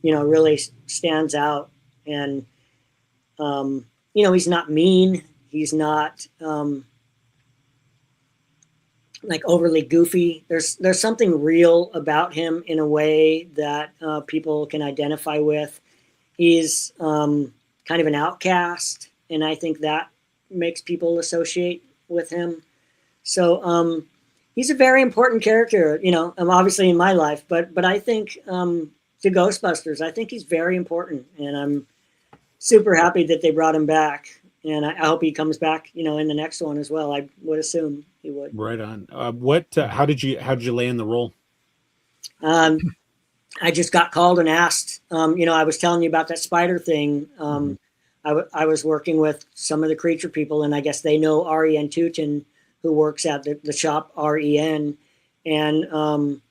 really stands out. And, he's not mean. He's not like overly goofy. There's something real about him in a way that people can identify with. He's kind of an outcast, and I think that makes people associate with him. So he's a very important character, obviously in my life, but I think to Ghostbusters, I think he's very important, and I'm super happy that they brought him back. And I hope he comes back, in the next one as well. I would assume he would. Right on. How did you land the role? I just got called and asked. I was telling you about that spider thing. I was working with some of the creature people, and I guess they know Ariane Tutin, who works at the shop REN. And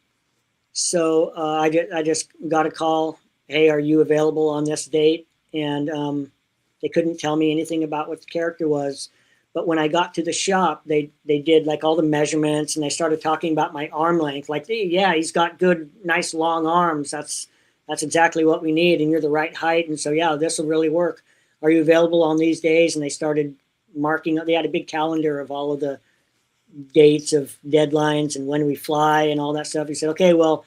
so I just got a call. Hey, are you available on this date? And they couldn't tell me anything about what the character was. But when I got to the shop, they did like all the measurements, and they started talking about my arm length. Like, hey, yeah, he's got good, nice long arms. That's exactly what we need. And you're the right height. And so, yeah, this will really work. Are you available on these days? And they started marking. They had a big calendar of all of the dates of deadlines and when we fly and all that stuff. He said, okay, well,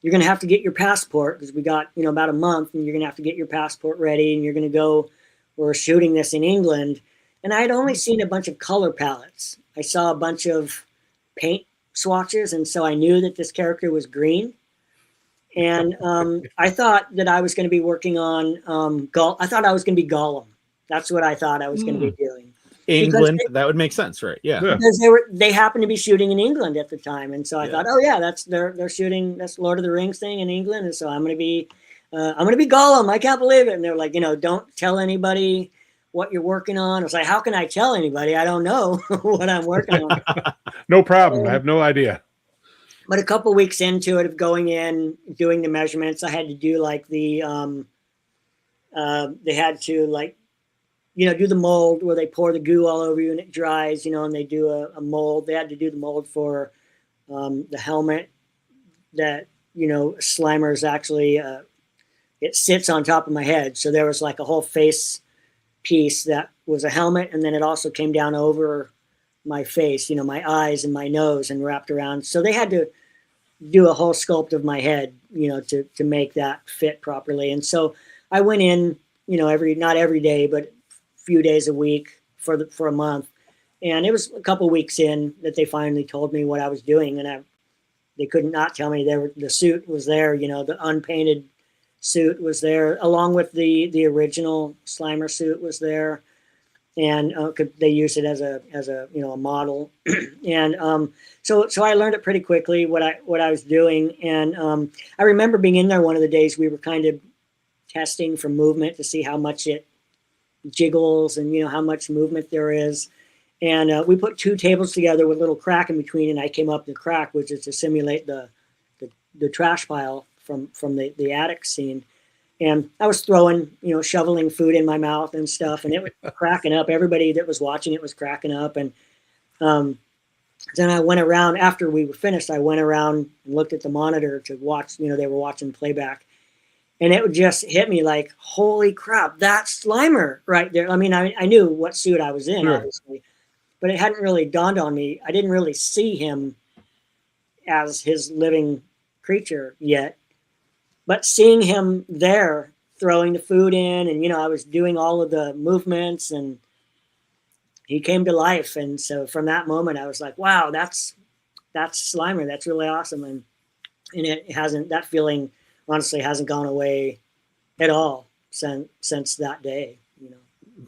you're going to have to get your passport, because we got, about a month, and you're going to have to get your passport ready, and you're going to go. We're shooting this in England. And I had only seen a bunch of color palettes. I saw a bunch of paint swatches, and so I knew that this character was green. And I thought that I was going to be working on I thought I was going to be Gollum. That's what I thought I was going to be doing. England, that would make sense, right? Yeah. Because they happened to be shooting in England at the time, and so I thought, oh yeah, they're shooting this Lord of the Rings thing in England, and so I'm going to be Gollum. I can't believe it. And they're like, don't tell anybody what you're working on. I was like, how can I tell anybody? I don't know what I'm working on. No problem. I have no idea. But a couple weeks into it, of going in, doing the measurements, I had to do like the they had to like do the mold where they pour the goo all over you and it dries, and they do a mold. They had to do the mold for the helmet that, Slimer is actually, it sits on top of my head. So there was like a whole face piece that was a helmet. And then it also came down over my face, my eyes and my nose and wrapped around. So they had to do a whole sculpt of my head, to make that fit properly. And so I went in, not every day, but a few days a week for a month. And it was a couple of weeks in that they finally told me what I was doing. And they could not tell me the suit was there, the unpainted suit was there, along with the original Slimer suit was there. And they used it as a model. And so I learned it pretty quickly what I was doing. And I remember being in there one of the days we were kind of testing for movement to see how much it jiggles and how much movement there is. And we put 2 tables together with a little crack in between, and I came up the crack, which is to simulate the trash pile from the attic scene. And I was throwing, shoveling food in my mouth and stuff, and it was cracking up. Everybody that was watching it was cracking up. And then I went around after we were finished. I went around and looked at the monitor to watch. They were watching playback, and it would just hit me like, "Holy crap, that's Slimer right there!" I mean, I knew what suit I was in, obviously, but it hadn't really dawned on me. I didn't really see him as his living creature yet. But seeing him there throwing the food in and, I was doing all of the movements and he came to life. And so from that moment, I was like, wow, that's Slimer. That's really awesome. And that feeling honestly hasn't gone away at all since that day,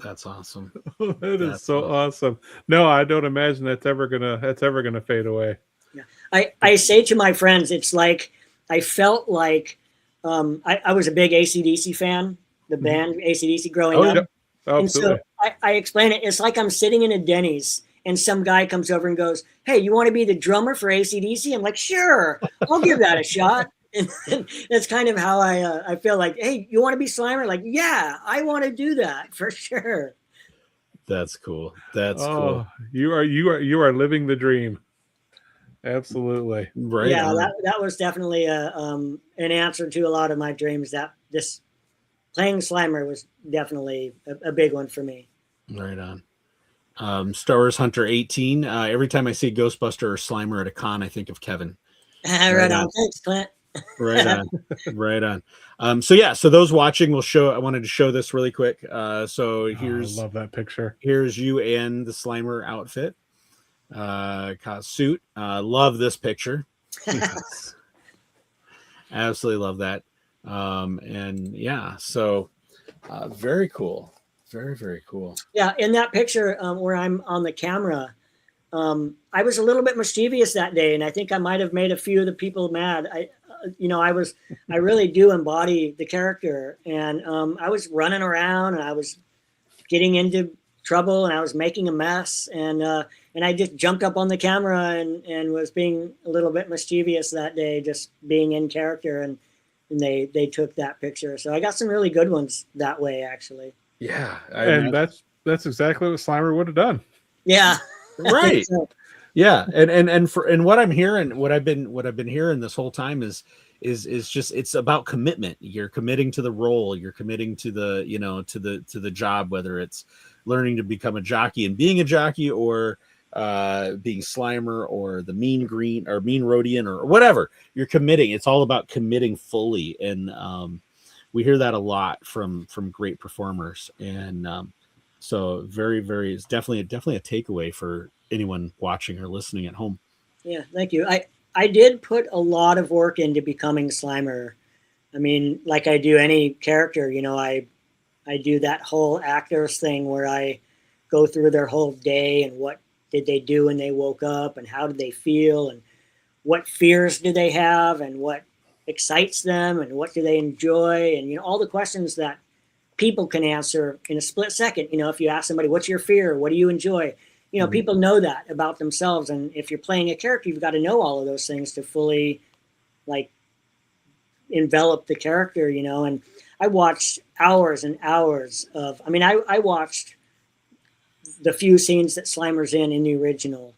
That's awesome. That is so awesome. No, I don't imagine that's ever gonna fade away. Yeah. I say to my friends, it's like, I felt like, I was a big AC/DC fan, the band AC/DC growing up. Yeah. Oh, and so I explain it. It's like I'm sitting in a Denny's and some guy comes over and goes, "Hey, you want to be the drummer for AC/DC?" I'm like, "Sure, I'll give that a shot." And that's kind of how I feel like, "Hey, you want to be Slimer?" Like, "Yeah, I want to do that for sure." That's cool. That's cool. You are living the dream. Absolutely. Right. Yeah, that was definitely an answer to a lot of my dreams. That this playing Slimer was definitely a big one for me. Right on. Star Wars Hunter 18. Every time I see Ghostbuster or Slimer at a con, I think of Kevin. Right on. Thanks, Clint. Right on. Right on. So those watching I wanted to show this really quick. So here's I love that picture. Here's you and the Slimer outfit. Suit. Love this picture. Absolutely love that. And yeah, so very cool. Very, very cool. Yeah, in that picture where I'm on the camera, I was a little bit mischievous that day, and I think I might have made a few of the people mad. I really do embody the character, and I was running around and I was getting into trouble and I was making a mess, and I just jumped up on the camera and was being a little bit mischievous that day, just being in character, and they took that picture. So I got some really good ones that way, actually. Yeah, and that's exactly what Slimer would have done. Yeah, right. Yeah, and what I'm hearing, what I've been hearing this whole time is just, it's about commitment. You're committing to the role. You're committing to the to the job, whether it's learning to become a jockey and being a jockey, or being Slimer, or the mean green or mean Rhodian, or whatever. You're committing. It's all about committing fully, and we hear that a lot from great performers. And so very, very, it's definitely a takeaway for anyone watching or listening at home. Yeah, thank you. I did put a lot of work into becoming Slimer. I mean, like I do any character, I do that whole actors thing where I go through their whole day and what did they do when they woke up and how did they feel and what fears do they have and what excites them and what do they enjoy, and all the questions that people can answer in a split second. If you ask somebody, what's your fear, what do you enjoy, people know that about themselves, and if you're playing a character, you've got to know all of those things to fully envelop the character. And I watched hours and hours of, I watched the few scenes that Slimer's in the original,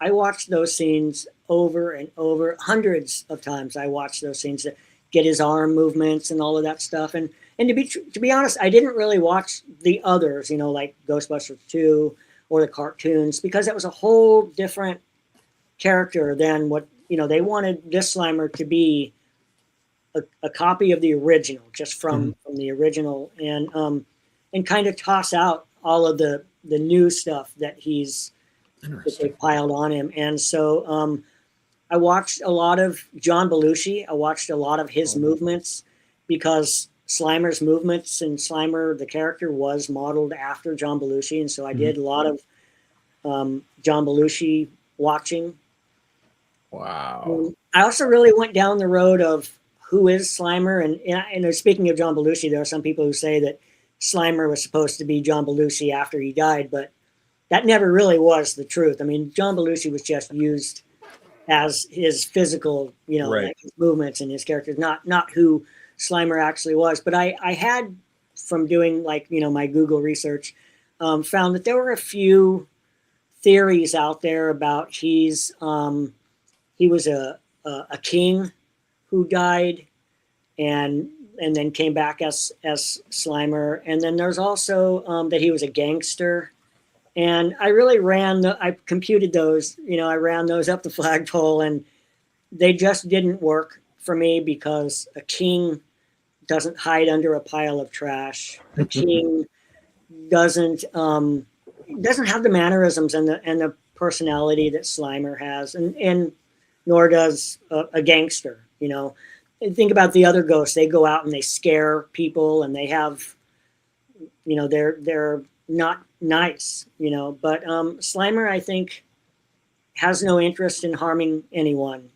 I watched those scenes over and over, hundreds of times. I watched those scenes to get his arm movements and all of that stuff. And to be honest, I didn't really watch the others, like Ghostbusters 2 or the cartoons, because it was a whole different character than what, they wanted this Slimer to be a copy of the original, just from the original, and kind of toss out all of the new stuff that they piled on him. And so I watched a lot of John Belushi. I watched a lot of his movements, because Slimer's movements and Slimer, the character, was modeled after John Belushi. And so I did a lot of John Belushi watching. Wow. I also really went down the road of who is Slimer. And speaking of John Belushi, there are some people who say that Slimer was supposed to be John Belushi after he died, but that never really was the truth. I mean, John Belushi was just used as his physical, like his movements and his characters, not who Slimer actually was. But I had, from doing my Google research, found that there were a few theories out there about he was a king who died and then came back as Slimer. And then there's also that he was a gangster. And I really I computed those, I ran those up the flagpole, and they just didn't work for me, because a king doesn't hide under a pile of trash. A king doesn't have the mannerisms and the personality that Slimer has, and nor does a gangster. And think about the other ghosts. They go out and they scare people, and they have, they're not nice, but Slimer, I think, has no interest in harming anyone,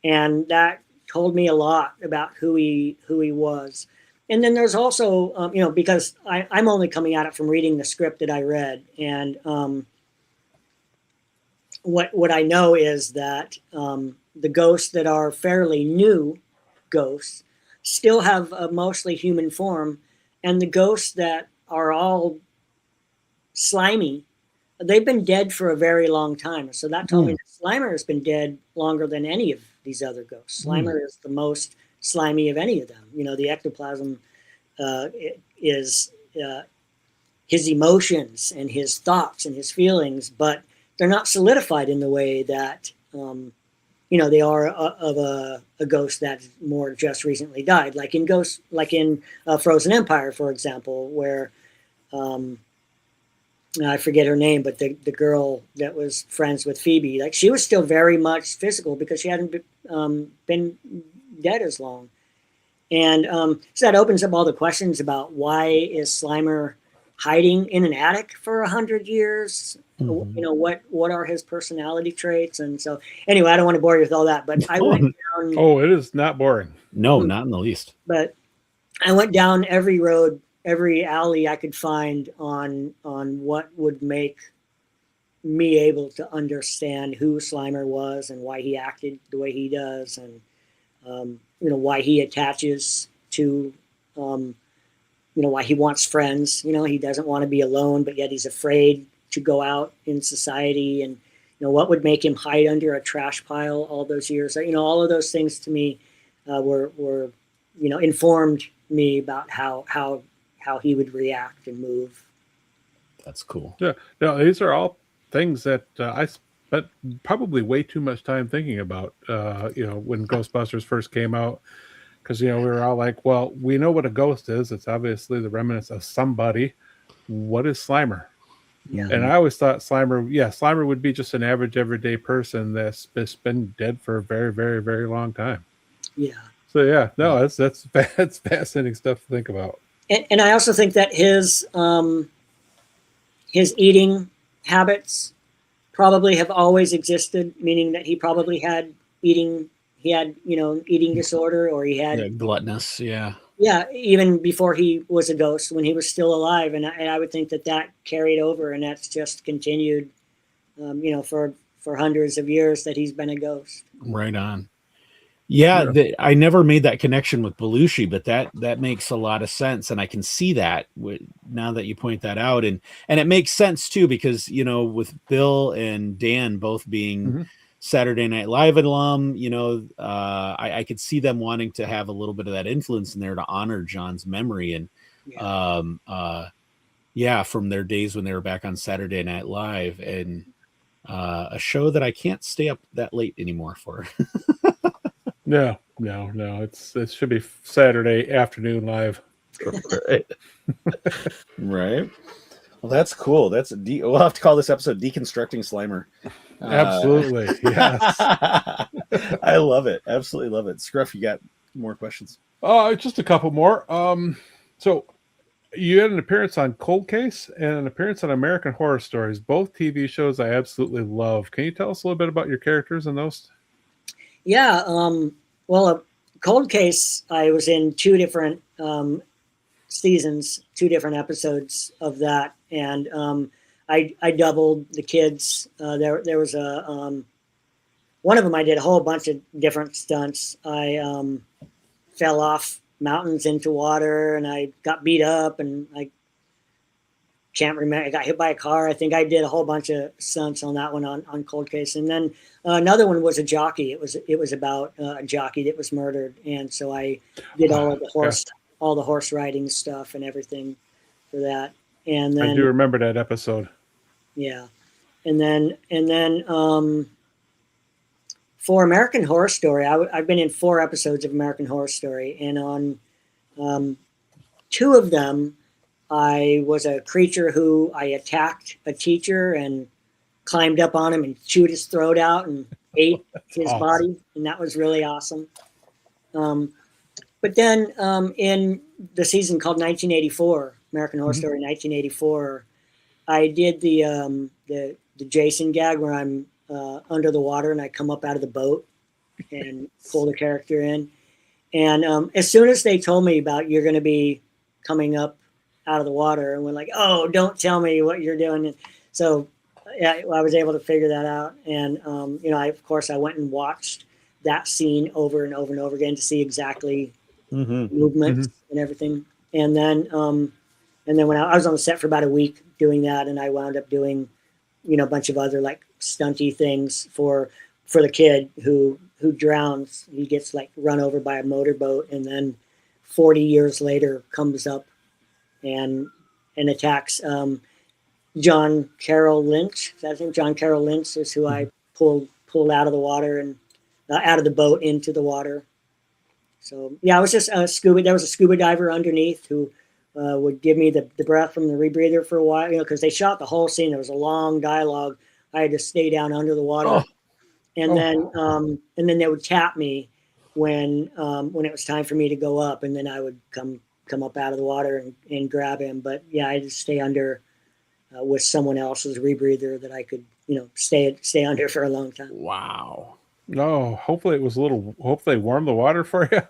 and that told me a lot about who he was. And then there's also because I'm only coming at it from reading the script that I read, and what I know is that the ghosts that are fairly new ghosts still have a mostly human form, and the ghosts that are all slimy, they've been dead for a very long time. So that told me that Slimer has been dead longer than any of these other ghosts. Slimer is the most slimy of any of them. The ectoplasm is his emotions and his thoughts and his feelings, but they're not solidified in the way that they are of a ghost that more just recently died, like in Frozen Empire, for example, where I forget her name, but the girl that was friends with Phoebe, she was still very much physical, because she hadn't been dead as long. And so that opens up all the questions about, why is Slimer hiding in an attic for 100 years? What are his personality traits? And so anyway, I don't want to bore you with all that, but I went down. Oh, it is not boring. No, not in the least. But I went down every road, every alley I could find on what would make me able to understand who Slimer was and why he acted the way he does, and why he attaches to why he wants friends. He doesn't want to be alone, but yet he's afraid to go out in society, and what would make him hide under a trash pile all those years. All of those things to me were informed me about how he would react and move. That's cool. Yeah, no, these are all things that I spent probably way too much time thinking about. When Ghostbusters first came out, because we were all like, well, we know what a ghost is. It's obviously the remnants of somebody. What is Slimer? Yeah. And I always thought Slimer would be just an average everyday person that's been dead for a very, very, very long time. Yeah. So yeah, no, that's fascinating stuff to think about. And I also think that his eating habits probably have always existed, meaning that he probably had eating disorder, or he had gluttonous. Yeah. Yeah, even before he was a ghost, when he was still alive, and I would think that carried over, and that's just continued, for hundreds of years that he's been a ghost. Right on. Yeah, I never made that connection with Belushi, but that makes a lot of sense, and I can see that now that you point that out, and it makes sense too because with Bill and Dan both being Saturday Night Live alum, I could see them wanting to have a little bit of that influence in there to honor John's memory, and from their days when they were back on Saturday Night Live, and a show that I can't stay up that late anymore for. No. It should be Saturday afternoon live. Right. Well, that's cool. We'll have to call this episode "Deconstructing Slimer." Absolutely, yes. I love it. Absolutely love it. Scruff, you got more questions? Just a couple more. So you had an appearance on Cold Case and an appearance on American Horror Stories, both TV shows I absolutely love. Can you tell us a little bit about your characters in those? Yeah. Well, Cold Case, I was in 2 different seasons, 2 different episodes of that, and I doubled the kids. There was one of them I did a whole bunch of different stunts. I fell off mountains into water, and I got beat up, and I can't remember. I got hit by a car. I think I did a whole bunch of stunts on that one on Cold Case, and then another one was a jockey. It was about a jockey that was murdered, and so I did all of the horse riding stuff and everything for that. And then I do remember that episode. Yeah, and then for American Horror Story, I've been in 4 episodes of American Horror Story, and on 2 of them, I was a creature who I attacked a teacher and climbed up on him and chewed his throat out and ate his body, and that was really awesome. But then in the season called 1984, American Horror Story 1984, I did the Jason gag where I'm under the water and I come up out of the boat and pull the character in. And as soon as they told me about you're going to be coming up out of the water, and we're like, oh, don't tell me what you're doing. And so I was able to figure that out. And, I went and watched that scene over and over and over again to see exactly movements and everything. And then when I was on the set for about a week doing that, and I wound up doing, a bunch of other like stunty things for the kid who drowns. He gets like run over by a motorboat, and then 40 years later comes up and attacks John Carroll Lynch. I think John Carroll Lynch is who I pulled out of the water and out of the boat into the water. So yeah, I was just scuba. There was a scuba diver underneath who would give me the breath from the rebreather for a while, because they shot the whole scene. There was a long dialogue. I had to stay down under the water, and then they would tap me when it was time for me to go up, and then I would come up out of the water and grab him. But yeah, I had to stay under with someone else's rebreather that I could stay under for a long time. Wow. No, hopefully hopefully warm the water for you.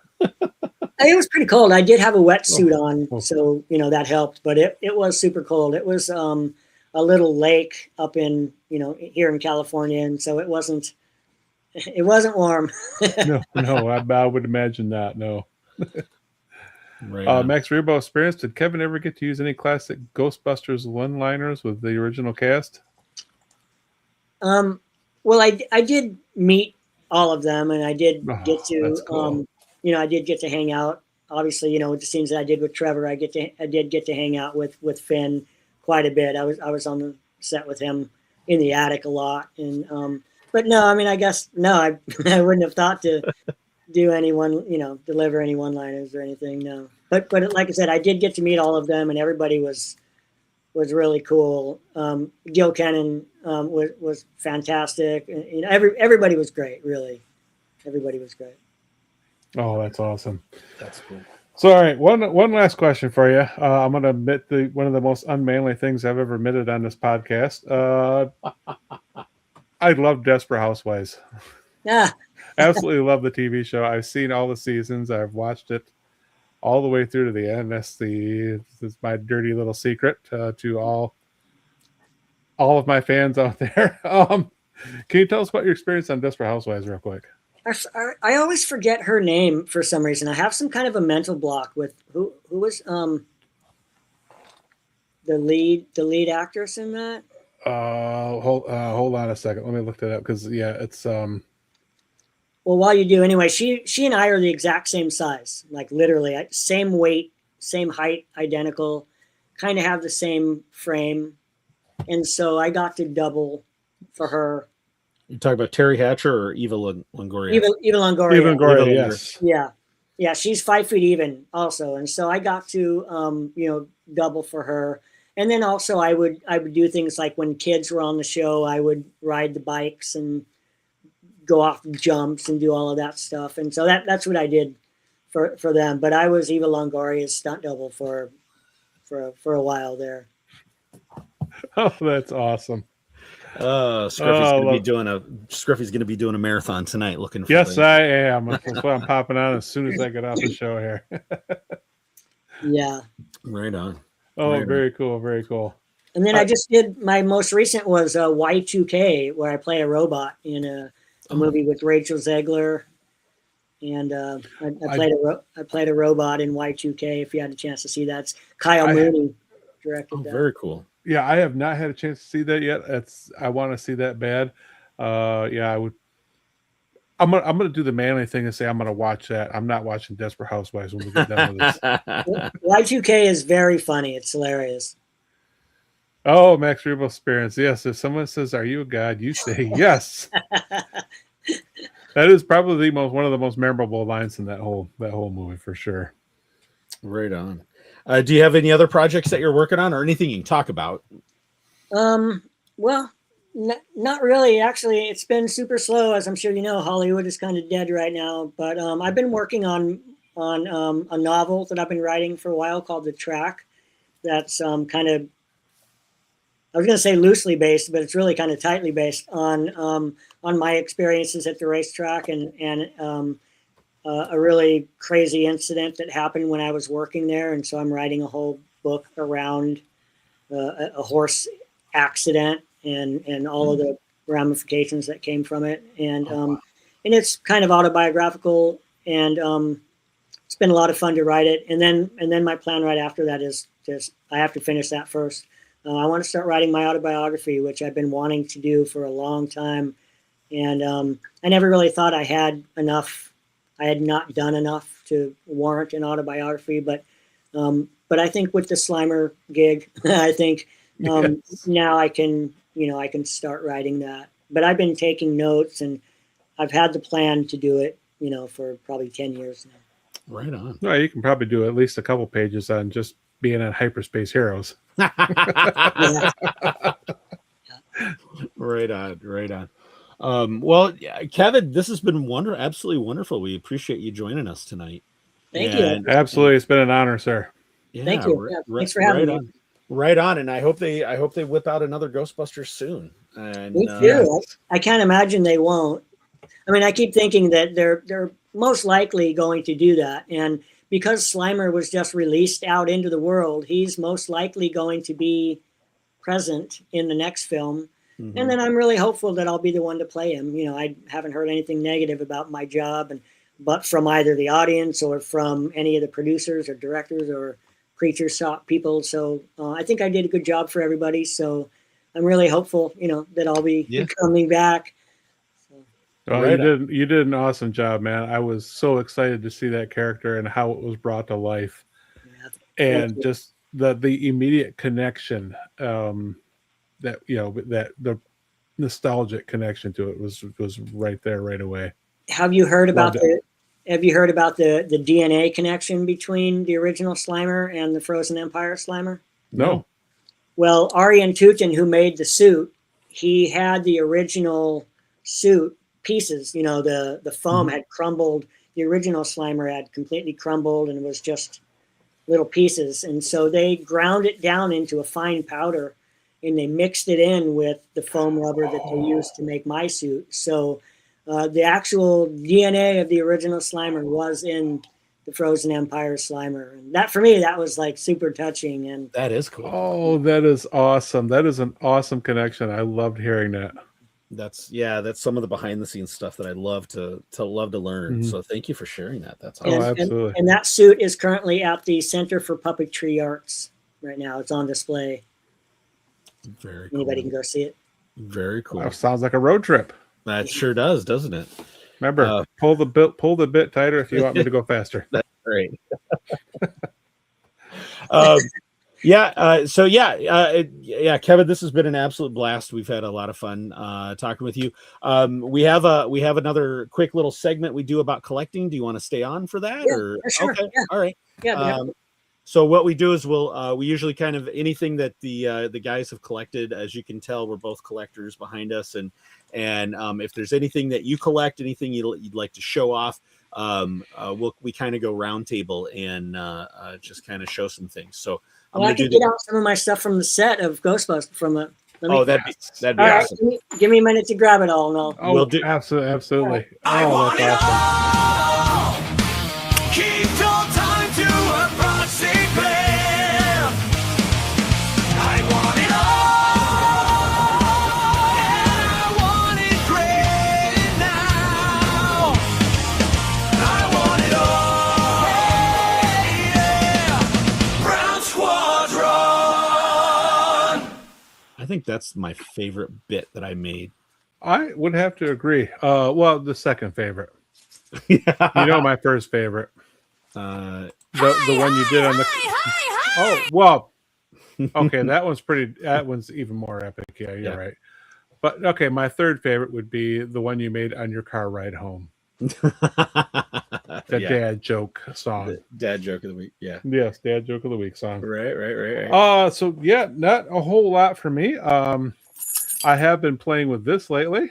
It was pretty cold. I did have a wetsuit on, so that helped. But it was super cold. It was a little lake up in here in California, and so it wasn't warm. No, I would imagine not. No. Right. Max Rebo experience. Did Kevin ever get to use any classic Ghostbusters one-liners with the original cast? Well, I did meet all of them, and I did get to cool. I did get to hang out. Obviously, with the scenes that I did with Trevor, I did get to hang out with Finn quite a bit. I was on the set with him in the attic a lot, and but no, I mean, I guess no, I wouldn't have thought to do deliver any one-liners or anything. No, but like I said, I did get to meet all of them, and everybody was really cool. Gil Kennan was fantastic. And, everybody was great. Really, everybody was great. Oh, that's awesome. That's cool. So, all right, one last question for you. I'm going to admit one of the most unmanly things I've ever admitted on this podcast. I love Desperate Housewives. Yeah. Absolutely love the TV show. I've seen all the seasons. I've watched it all the way through to the end. This is my dirty little secret to all of my fans out there. Can you tell us about your experience on Desperate Housewives real quick? I always forget her name for some reason. I have some kind of a mental block with who was the lead actress in that. Hold on a second. Let me look that up because it's Well, while you do, anyway, she and I are the exact same size, like literally same weight, same height, identical, kind of have the same frame, and so I got to double for her. You talk about Terry Hatcher or Eva Longoria? Eva Longoria. Eva Longoria, Eva yes. Yeah, she's 5 feet even also, and so I got to double for her. And then also I would do things like when kids were on the show, I would ride the bikes and go off jumps and do all of that stuff. And so that's what I did for them. But I was Eva Longoria's stunt double for a while there. Oh, that's awesome. Scruffy's gonna be doing a marathon tonight. Looking for Yes, I am. That's why I'm popping on as soon as I get off the show here. Yeah. Right on. Oh, Right very cool. Very cool. And then I just did my most recent was Y2K, where I play a robot in a movie with Rachel Zegler, and I played a robot in Y2K. If you had a chance to see that, it's Kyle Mooney directed that. Very cool. Yeah, I have not had a chance to see that yet. I want to see that bad. I would. I'm gonna do the manly thing and say I'm gonna watch that. I'm not watching Desperate Housewives when we get done with this. Y2K is very funny. It's hilarious. Oh, Max Rebo experience. Yes, if someone says, "Are you a god?" you say yes. That is probably one of the most memorable lines in that whole movie for sure. Right on. Do you have any other projects that you're working on, or anything you can talk about? Well, not really. Actually, it's been super slow, as I'm sure you know. Hollywood is kind of dead right now. But I've been working on a novel that I've been writing for a while called The Track. That's kind of, I was going to say loosely based, but it's really kind of tightly based on my experiences at the racetrack and a really crazy incident that happened when I was working there. And so I'm writing a whole book around a horse accident and all of the ramifications that came from it. And it's kind of autobiographical, and it's been a lot of fun to write it. And then my plan right after that is just, I have to finish that first. I want to start writing my autobiography, which I've been wanting to do for a long time. And I never really thought I had enough. I had not done enough to warrant an autobiography, but I think with the Slimer gig, I think now I can start writing that. But I've been taking notes, and I've had the plan to do it, for probably 10 years now. Right on. Well, you can probably do at least a couple pages on just being on Hyperspace Heroes. Right on. Well, Kevin, this has been absolutely wonderful. We appreciate you joining us tonight. Thank you. Absolutely, it's been an honor, sir. Yeah, Thank you. Thanks for having me. Right on, and I hope they whip out another Ghostbusters soon. And Me too. I can't imagine they won't. I mean, I keep thinking that they're most likely going to do that, and because Slimer was just released out into the world, he's most likely going to be present in the next film. Mm-hmm. And then I'm really hopeful that I'll be the one to play him. I haven't heard anything negative about my job, but from either the audience or from any of the producers or directors or creature shop people. So I think I did a good job for everybody. So I'm really hopeful, that I'll be coming back. Oh, you did an awesome job, man. I was so excited to see that character and how it was brought to life, and just the immediate connection, that the nostalgic connection to it was right there right away. Have you heard about the DNA connection between the original Slimer and the Frozen Empire Slimer? No. Well, Arjen Tuten, who made the suit, he had the original suit pieces. The foam had crumbled. The original Slimer had completely crumbled and was just little pieces. And so they ground it down into a fine powder, and they mixed it in with the foam rubber that they used to make my suit. So the actual DNA of the original Slimer was in the Frozen Empire Slimer. And that, for me, that was like super touching. And that is cool. Oh, that is awesome. That is an awesome connection. I loved hearing that. That's some of the behind the scenes stuff that I love to learn. Mhm. So thank you for sharing that. That's Oh, awesome. absolutely. And that suit is currently at the Center for Puppetry Arts right now. It's on display. Very Anybody cool. can go see it. Very cool. That sounds like a road trip. That sure does, doesn't it? Remember, pull the bit tighter if you want me to go faster. That's great. Kevin, this has been an absolute blast. We've had a lot of fun talking with you. We have another quick little segment we do about collecting. Do you want to stay on for that? Yeah, sure. Okay. Yeah. All right. Yeah. So what we do is we usually kind of anything that the guys have collected. As you can tell, we're both collectors behind us, and if there's anything that you collect, anything you'd like to show off, we kind of go round table and just kind of show some things. So I can get out some of my stuff from the set of Ghostbusters that'd be all awesome. right, give me a minute to grab it all, and I'll. Oh, We'll do. Absolutely. I Oh, want it that's awesome. all. Keep your time to approaching clear. I want it all. And I want it great now. I want it all. Yeah. Brown Squadron. I think that's my favorite bit that I made. I would have to agree. Well, the second favorite. You know my first favorite. The one you did on the. Oh well. Okay, that one's even more epic. Yeah, you're right. But okay, my third favorite would be the one you made on your car ride home. The dad joke song. The dad joke of the week. Yeah. Yes, dad joke of the week song. Right. So yeah, not a whole lot for me. I have been playing with this lately.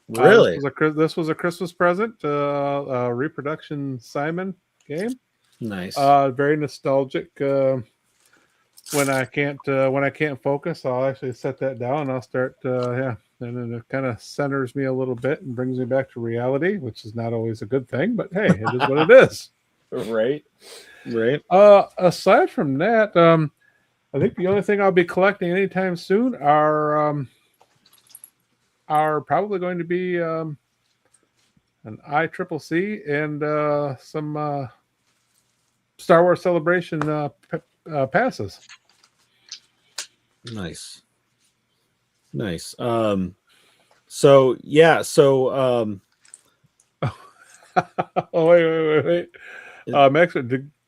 Really? This was a Christmas present. Reproduction Simon game. Nice. Very nostalgic. When I can't focus, I'll actually set that down and I'll start. And then it kind of centers me a little bit and brings me back to reality, which is not always a good thing. But hey, it is what it is. Right. Aside from that, I think the only thing I'll be collecting anytime soon are probably going to be an ICCC and some Star Wars Celebration passes. Nice. Oh, wait. Max,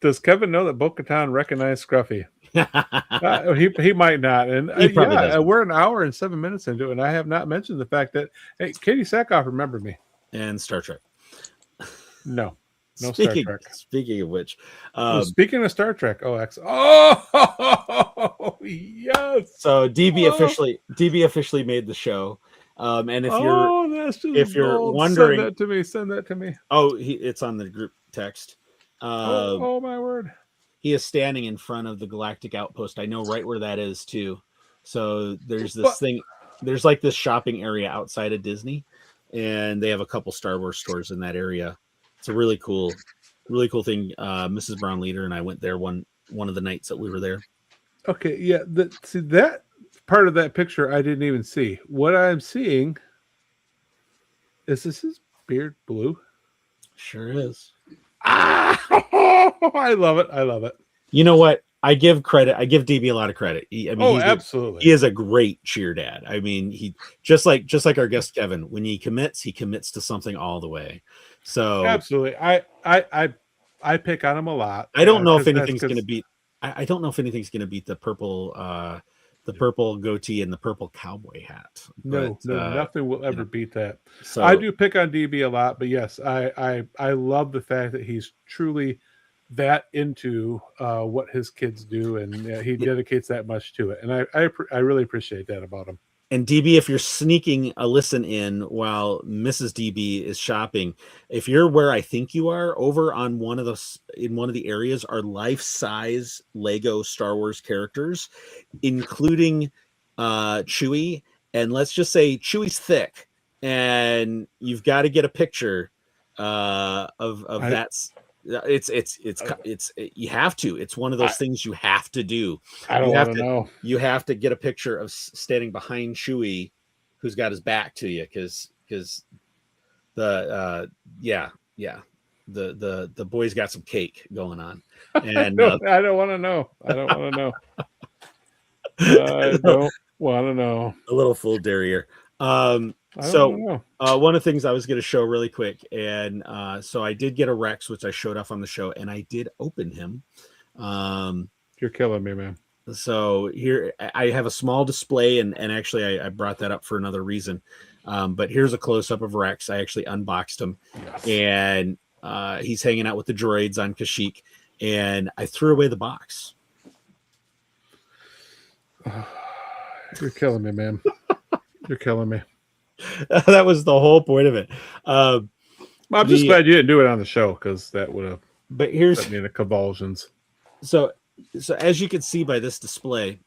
does Kevin know that Bo-Katan recognized Scruffy? He might not, and we're an hour and 7 minutes into it, and I have not mentioned the fact that Katie Sackhoff remembered me and Star Trek. No, Star Trek. Speaking of which, speaking of Star Trek, yes. So DB officially made the show, and if you're wondering, send that to me. Oh, it's on the group text. Oh my word. He is standing in front of the Galactic Outpost. I know right where that is too. So there's this thing. There's like this shopping area outside of Disney, and they have a couple Star Wars stores in that area. It's a really cool thing. Mrs. Brown Leader and I went there one of the nights that we were there. Okay, yeah. See that part of that picture I didn't even see. What I'm seeing is this his beard blue? Sure is. I love it. You know what? I give DB a lot of credit. Absolutely. He is a great cheer dad. I mean, he just like our guest Kevin. When he commits to something all the way. So absolutely, I pick on him a lot. I don't know if anything's going to beat. I don't know if anything's going to beat the purple goatee and the purple cowboy hat. No, nothing will ever beat that. So I do pick on DB a lot, but yes, I love the fact that he's truly that into what his kids do, and he dedicates that much to it, and I really appreciate that about him. And DB, if you're sneaking a listen in while Mrs. DB is shopping, if you're where I think you are, over on one of the areas are life-size Lego Star Wars characters, including Chewie. And let's just say Chewie's thick, and you've got to get a picture of that. It's you have to. It's one of those things you have to do. I don't want to know. You have to get a picture of standing behind Chewie who's got his back to you because the the boy's got some cake going on, and I don't want to know. I don't want to know. I don't want to know. a little full derriere. I don't So wanna know. one of the things I was going to show really quick, and so I did get a Rex, which I showed off on the show, and I did open him. You're killing me, man. So here I have a small display, and actually I brought that up for another reason. But here's a close up of Rex. I actually unboxed him, and he's hanging out with the droids on Kashyyyk, and I threw away the box. You're killing me, man. You're killing me. That was the whole point of it. I'm just glad you didn't do it on the show because that would have But here's put me in the convulsions. so as you can see by this display,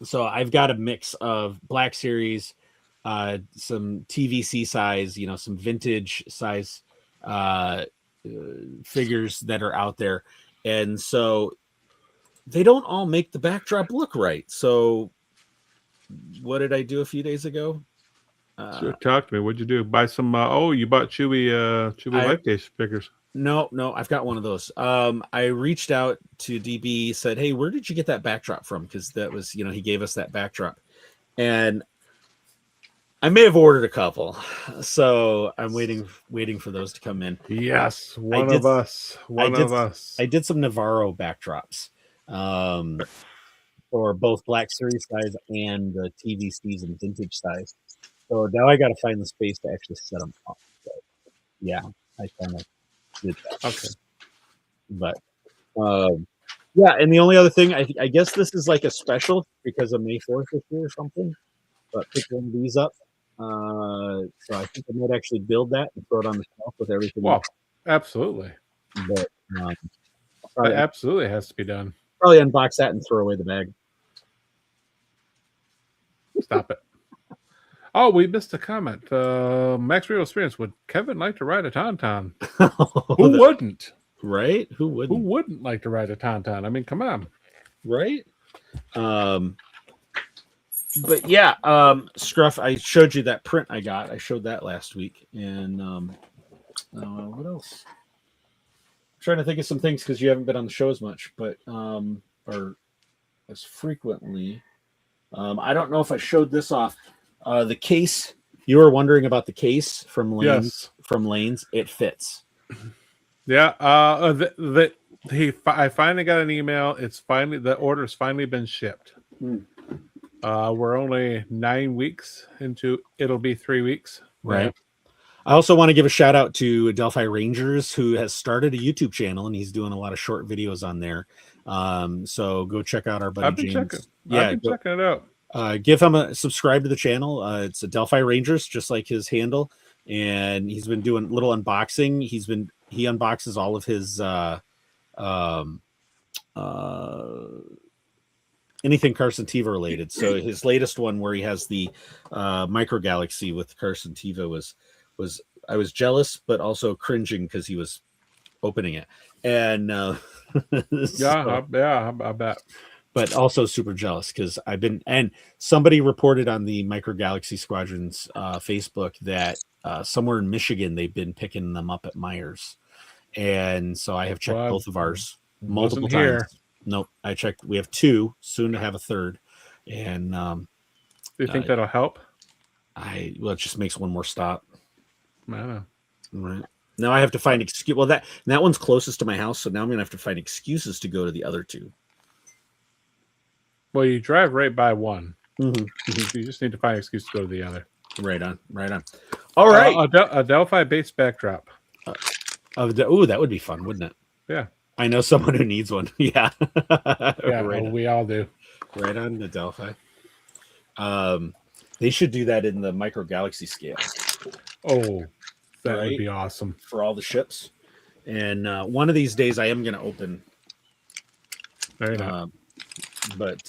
so I've got a mix of Black Series, some TVC size, some vintage size figures that are out there, and so they don't all make the backdrop look right. So what did I do a few days ago? Sure, talk to me. What'd you do? Buy some? You bought Chewy Life Day figures. No, I've got one of those. I reached out to DB, said, "Hey, where did you get that backdrop from?" Because that was, he gave us that backdrop, and I may have ordered a couple, so I'm waiting for those to come in. Yes, one of us. I did some Navarro backdrops, for both Black Series size and the TVCs and vintage size. So now I got to find the space to actually set them up. So, yeah, I kind of did that. Okay. But yeah, and the only other thing, I guess this is like a special because of May 4th this year or something. But pick one of these up. So I think I might actually build that and throw it on the shelf with everything. Well, absolutely. But That absolutely has to be done. probably unbox that and throw away the bag. Stop it. Oh, we missed a comment. Max Real Experience. Would Kevin like to ride a Tauntaun? Who wouldn't? Right? Who Who wouldn't? wouldn't like to ride a Tauntaun? I mean, come on. Right? But yeah, Scruff, I showed you that print I got. I showed that last week. And what else? I'm trying to think of some things because you haven't been on the show as much, but or as frequently. I don't know if I showed this off. The case, you were wondering about the case from Lanes. Yes. From Lanes, it fits. Yeah. I finally got an email. The order's finally been shipped. We're only 9 weeks into. It'll be 3 weeks. Right. I also want to give a shout out to Delphi Rangers, who has started a YouTube channel and he's doing a lot of short videos on there. So go check out our buddy I've been James. checking it out. Give him a subscribe to the channel. It's a Delphi Rangers, just like his handle, and he's been doing little unboxing. He unboxes all of his anything Carson Teva related. So his latest one, where he has the micro galaxy with Carson Teva, was I was jealous but also cringing because he was opening it, and I bet. But also super jealous because and somebody reported on the Micro Galaxy Squadrons Facebook that somewhere in Michigan they've been picking them up at Myers, and so I have checked both of ours multiple times. Here. Nope, I checked. We have two, soon to have a third, and Do you think that'll help? It just makes one more stop. I don't know. Right now, I have to find excuse. Well, that one's closest to my house, so now I'm gonna have to find excuses to go to the other two. Well, you drive right by one. Mm-hmm. You just need to find an excuse to go to the other. Right on. All right. A Delphi-based backdrop. That would be fun, wouldn't it? Yeah. I know someone who needs one. Yeah. Yeah, right. we all do. Right on the Delphi. They should do that in the Micro Galaxy scale. Oh, that Right? would be awesome. For all the ships. And one of these days I am going to open. Very nice. But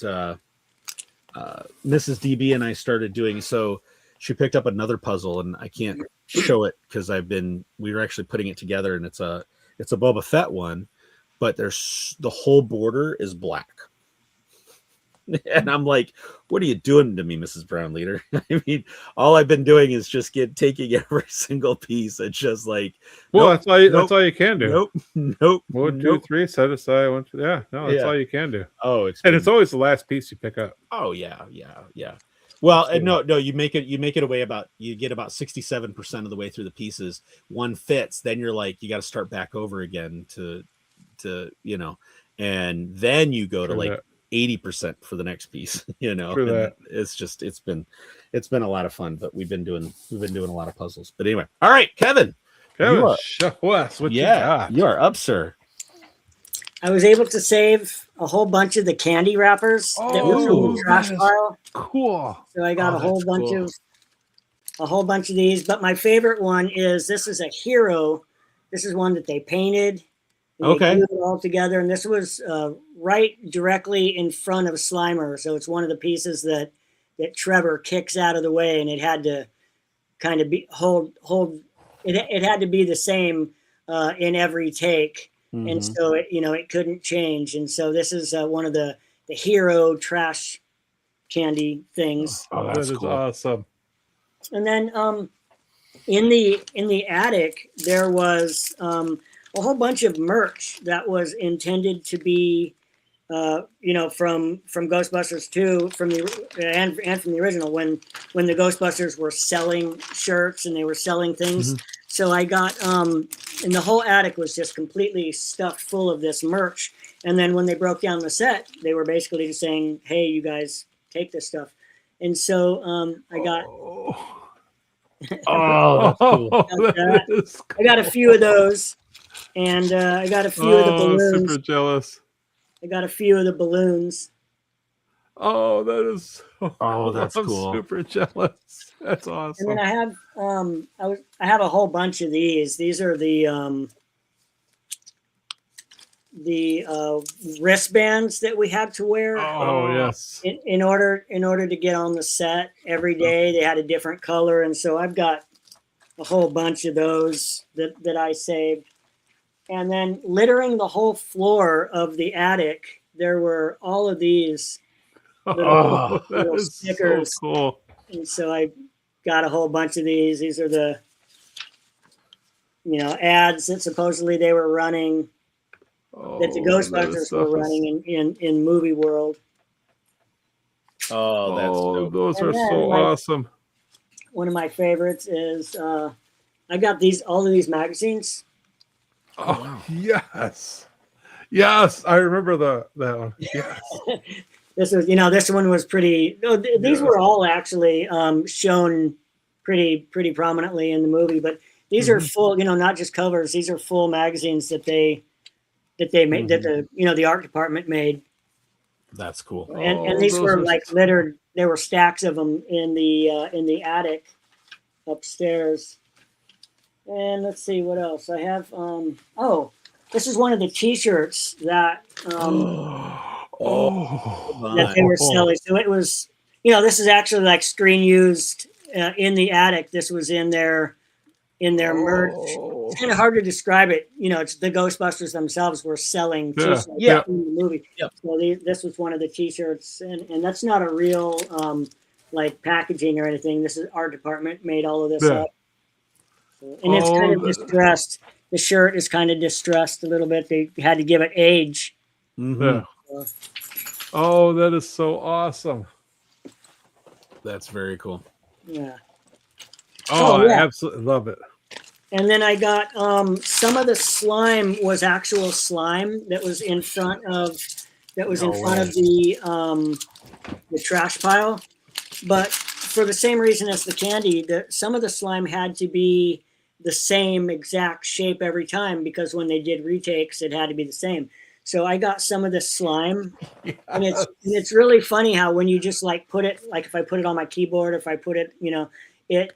Mrs. DB and I started doing, so she picked up another puzzle, and I can't show it because we were actually putting it together, and it's a Boba Fett one, but there's the whole border is black. And I'm like, what are you doing to me, Mrs. Brown Leader? I mean, all I've been doing is just taking every single piece and just like, Well, nope, that's all you can do. Nope. 1, 2, 3, set aside. 1, 2. Yeah, no, that's Yeah. all you can do. Oh, it's always the last piece you pick up. Oh yeah. Well, and no, you make it away you get about 67% of the way through the pieces. One fits, then you're like, you got to start back over again to and then you go to like 80% for the next piece, it's been a lot of fun, but we've been doing a lot of puzzles. But anyway, all right, Kevin, show us what you got. You are up, sir. I was able to save a whole bunch of the candy wrappers that were from the trash pile. Cool. So I got a whole bunch of these. But my favorite one is this is a hero. This is one that they painted. They glued it all together, and this was right directly in front of Slimer. So it's one of the pieces that Trevor kicks out of the way, and it had to kind of be hold. It had to be the same in every take. Mm-hmm. And so it couldn't change. And so this is one of the hero trash candy things. Oh, that is cool. Awesome. And then in the attic there was a whole bunch of merch that was intended to be from Ghostbusters 2 from the original when the Ghostbusters were selling shirts and they were selling things. Mm-hmm. So I got and the whole attic was just completely stuffed full of this merch. And then when they broke down the set, they were basically just saying, "Hey, you guys take this stuff." And so I got that's cool. I got a few of those, and I got a few of the balloons. Super jealous. I got a few of the balloons. Oh, that is. That's cool. I'm super jealous. That's awesome. And then I have I have a whole bunch of these. These are the wristbands that we had to wear. Oh yes. In order to get on the set every day, they had a different color, and so I've got a whole bunch of those that I saved. And then littering the whole floor of the attic, there were all of these little stickers. So cool. And so I got a whole bunch of these. These are the ads that supposedly they were running, that the Ghostbusters were running in movie world. Oh, that's dope. Those are so awesome. One of my favorites is I got all of these magazines. Oh yes, I remember that one. Yes. This one was pretty. These were all actually shown pretty prominently in the movie, but these are full. Not just covers. These are full magazines that they made, that the art department made. That's cool. And these were like littered. There were stacks of them in the attic upstairs. And let's see what else I have. This is one of the T-shirts that that they were selling. So it was, this is actually like screen used in the attic. This was in their merch. It's kind of hard to describe it. It's the Ghostbusters themselves were selling T-shirts in the movie. Yep. So this was one of the T-shirts, and that's not a real like packaging or anything. This is art department made all of this up. And it's kind of distressed. The shirt is kind of distressed a little bit. They had to give it age. Mm-hmm. Oh, that is so awesome. That's very cool. Yeah. I absolutely love it. And then I got some of the slime was actual slime that was in front of the trash pile. But for the same reason as the candy, some of the slime had to be the same exact shape every time, because when they did retakes, it had to be the same. So I got some of the slime, and it's really funny how when you just like put it, like if I put it on my keyboard, if I put it, it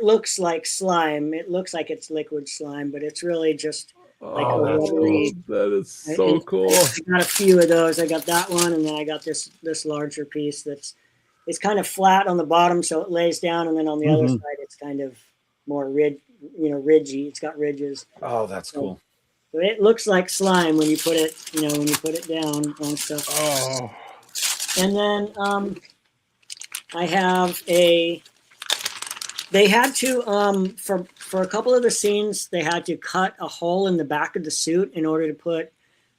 looks like slime. It looks like it's liquid slime, but it's really just like a rubbery. That is so cool. I got a few of those. I got that one, and then I got this larger piece it's kind of flat on the bottom, so it lays down, and then on the other side, it's kind of more ridgy. It's got ridges. Oh, that's cool. So it looks like slime when you put it, when you put it down on stuff. Oh, And then I have a. They had to for a couple of the scenes they had to cut a hole in the back of the suit in order to put,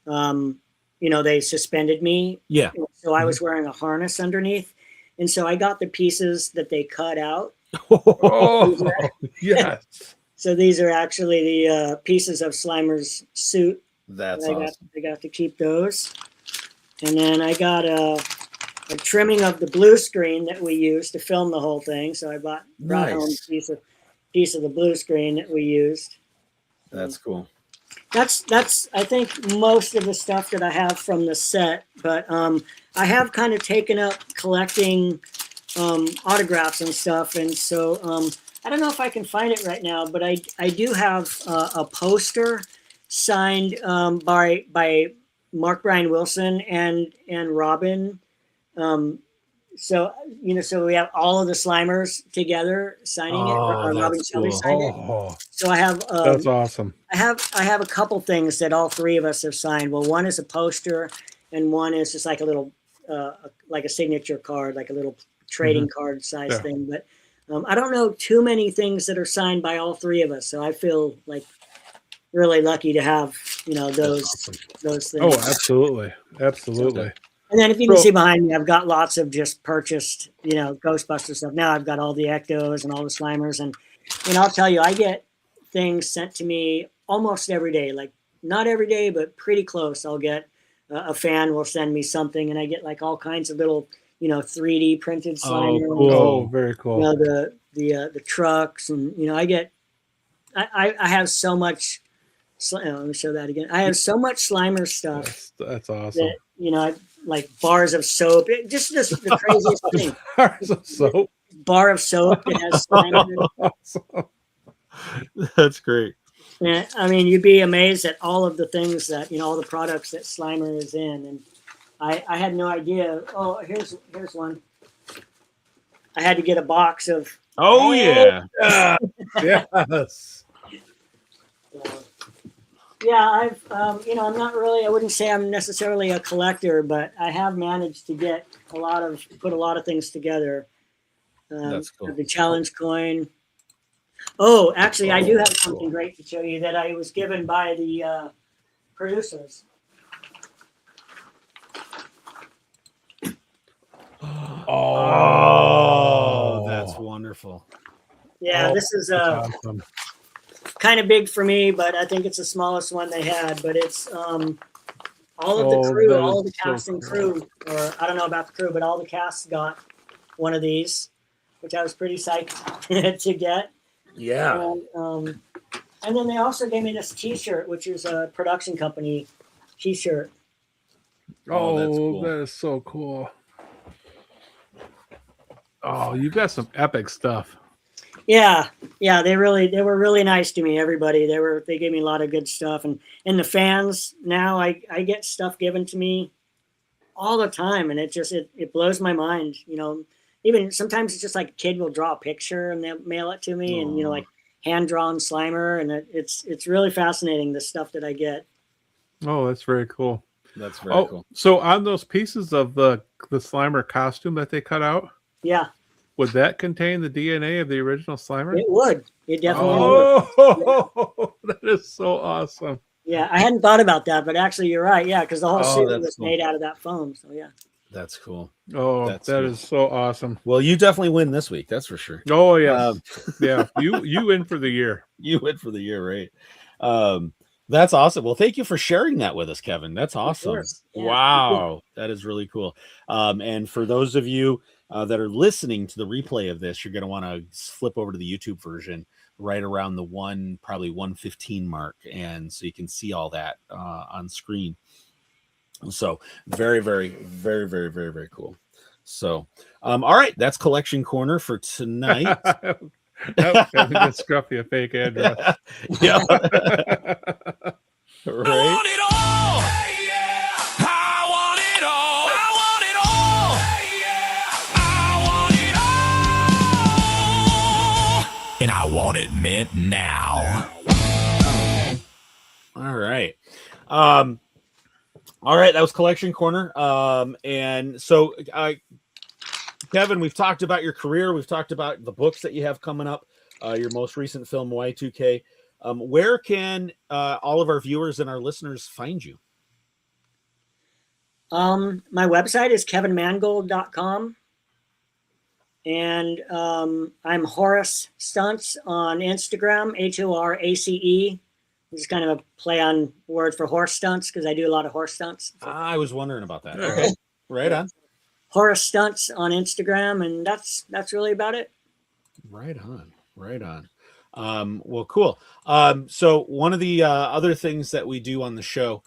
they suspended me. Yeah. So I was wearing a harness underneath, and so I got the pieces that they cut out. Oh, yes. So these are actually the pieces of Slimer's suit. That's I awesome. got to keep those. And then I got a trimming of the blue screen that we used to film the whole thing. So I brought home a piece of the blue screen that we used. That's cool. That's I think most of the stuff that I have from the set. But I have kind of taken up collecting autographs and stuff. And so I don't know if I can find it right now, but I do have a poster signed by Mark Brian Wilson and Robin. So we have all of the Slimers together signing it. Robin Shelley signed it. So I have that's awesome. I have a couple things that all three of us have signed. Well, one is a poster, and one is just like a little like a signature card, like a little trading card size thing. But I don't know too many things that are signed by all three of us. So I feel like really lucky to have those things. Oh, absolutely. And then if you can see behind me, I've got lots of just purchased, Ghostbusters stuff. Now I've got all the Ectos and all the Slimers. And I'll tell you, I get things sent to me almost every day. Like not every day, but pretty close. I'll get a fan will send me something, and I get like all kinds of little, 3D printed Slimers. Oh, cool. Very cool. The trucks, and I have so much. Let me show that again. I have so much Slimer stuff. That's awesome. That, like bars of soap. Just the craziest thing. Bars of soap. Bar of soap that has Slimer in it. Awesome. That's great. And I mean, you'd be amazed at all of the things that all the products that Slimer is in. And I had no idea. Oh, here's one. I had to get a box of. Oh yeah. Yes. Yeah, I've, I'm not really, I wouldn't say I'm necessarily a collector, but I have managed to get put a lot of things together. That's cool. The challenge coin. Oh, actually, I do have something great to show you that I was given by the producers. Oh, that's wonderful. Yeah, this is awesome. Kind of big for me, but I think it's the smallest one they had. But it's all of the crew, all of the cast and crew, or I don't know about the crew, but all the cast got one of these, which I was pretty psyched to get. Yeah. And then they also gave me this T-shirt, which is a production company T-shirt. Oh, that's cool. That is so cool. Oh, you got some epic stuff. Yeah, they were really nice to me. Everybody, they gave me a lot of good stuff, and the fans now I get stuff given to me all the time, and it blows my mind. Even sometimes it's just like a kid will draw a picture and they'll mail it to me, and like hand drawn Slimer, and it's really fascinating the stuff that I get. Oh, that's very cool. That's very cool. So on those pieces of the Slimer costume that they cut out, yeah. Would that contain the DNA of the original Slimer? It would. It definitely would. Yeah. That is so awesome. Yeah, I hadn't thought about that, but actually you're right. Yeah, because the whole suit was cool. made out of that foam. So yeah. That's cool. Oh, that is so awesome. Well, you definitely win this week. That's for sure. Oh yeah, yeah. You win for the year. You win for the year, right? That's awesome. Well, thank you for sharing that with us, Kevin. That's awesome. Yeah. Wow, that is really cool. And for those of you that are listening to the replay of this, you're going to want to flip over to the YouTube version right around the 1:15 mark, and so you can see all that on screen. So very, very, very, very, very, very cool. So, all right, that's Collection Corner for tonight. That was Scruffy a fake address. Yeah. I want it all. Hey, yeah. I want it all. I want it all. Hey, yeah. I want it all. And I want it mint now. All right. All right, that was Collection Corner. And so, Kevin, we've talked about your career. We've talked about the books that you have coming up. Your most recent film, Y2K. Where can all of our viewers and our listeners find you? My website is kevinmangold.com. And I'm Horace Stunts on Instagram, HORACE. It's kind of a play on word for horse stunts because I do a lot of horse stunts. I was wondering about that. Okay. Right on. Horace Stunts on Instagram, and that's really about it. Right on. Well, cool. So one of the other things that we do on the show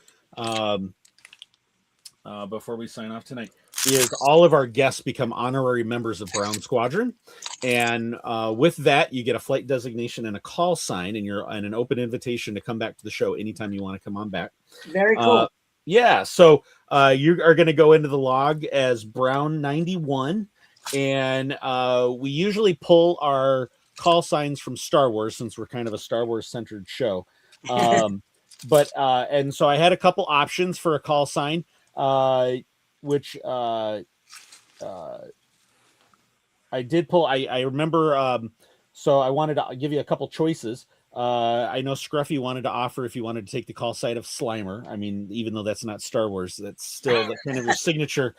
before we sign off tonight is all of our guests become honorary members of Brown Squadron. And with that, you get a flight designation and a call sign and an open invitation to come back to the show anytime you want to come on back. Very cool. Yeah. So you are going to go into the log as Brown 91. And we usually pull our call signs from Star Wars since we're kind of a Star Wars centered show. But so I had a couple options for a call sign, which I did pull. I remember. So I wanted to give you a couple choices. I know Scruffy wanted to offer if you wanted to take the call sign of Slimer. I mean, even though that's not Star Wars, that's still the kind of your signature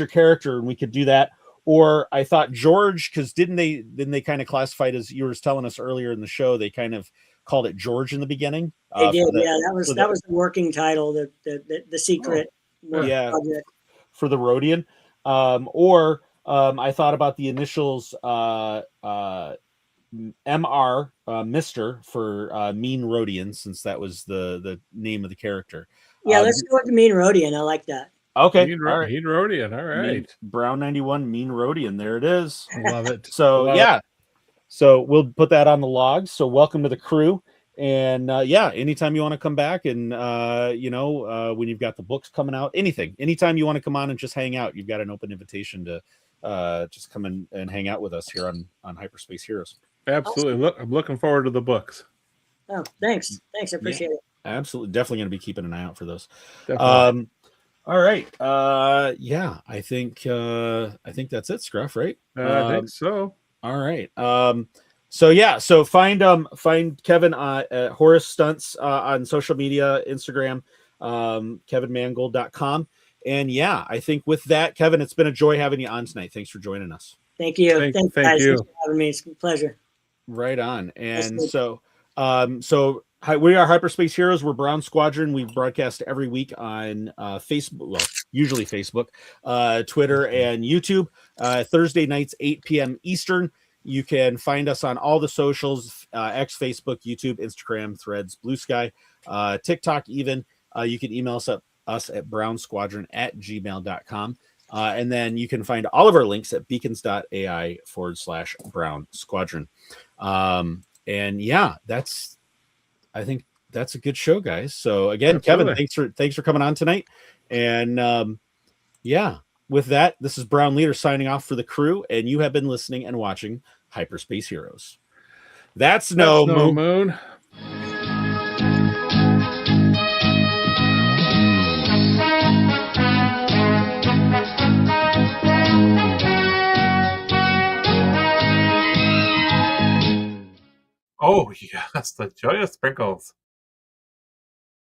character, and we could do that. Or I thought George, because didn't they kind of classify it as you were telling us earlier in the show? They kind of called it George in the beginning. They did, yeah. That was the working title, the secret. Project. For the Rhodian. Or I thought about the initials MR, Mr. for Mean Rhodian, since that was the name of the character. Yeah, let's go with the Mean Rhodian. I like that. Okay. Mean Rhodian. All right. Brown 91, Mean Rhodian. There it is. Love it. So, yeah. So we'll put that on the logs. So welcome to the crew. And anytime you want to come back and, when you've got the books coming out, anytime you want to come on and just hang out, you've got an open invitation to just come in and hang out with us here on Hyperspace Heroes. Absolutely. Awesome. Look, I'm looking forward to the books. Oh, thanks. I appreciate it. Absolutely. Definitely going to be keeping an eye out for those. Definitely. All right. I think that's it, Scruff, right? I think so. All right. So find Kevin at Horace Stunts on social media, Instagram, kevinmangold.com. And I think with that, Kevin, it's been a joy having you on tonight. Thanks for joining us. Thank you. Thank you. Thanks for having me. It's a pleasure. Right on. And we are Hyperspace Heroes. We're Brown Squadron. We broadcast every week on Facebook, well, usually Facebook, Twitter, and YouTube. Thursday nights, 8 p.m. Eastern. You can find us on all the socials, X, Facebook, YouTube, Instagram, Threads, Blue Sky, TikTok even. You can email us at brownsquadron@gmail.com. And then you can find all of our links at beacons.ai/Brown Squadron. I think that's a good show, guys. So again, Absolutely. Kevin, thanks for coming on tonight. And with that, this is Brown Leader signing off for the crew, and you have been listening and watching Hyperspace Heroes. That's no moon. Oh yes, the joyous sprinkles.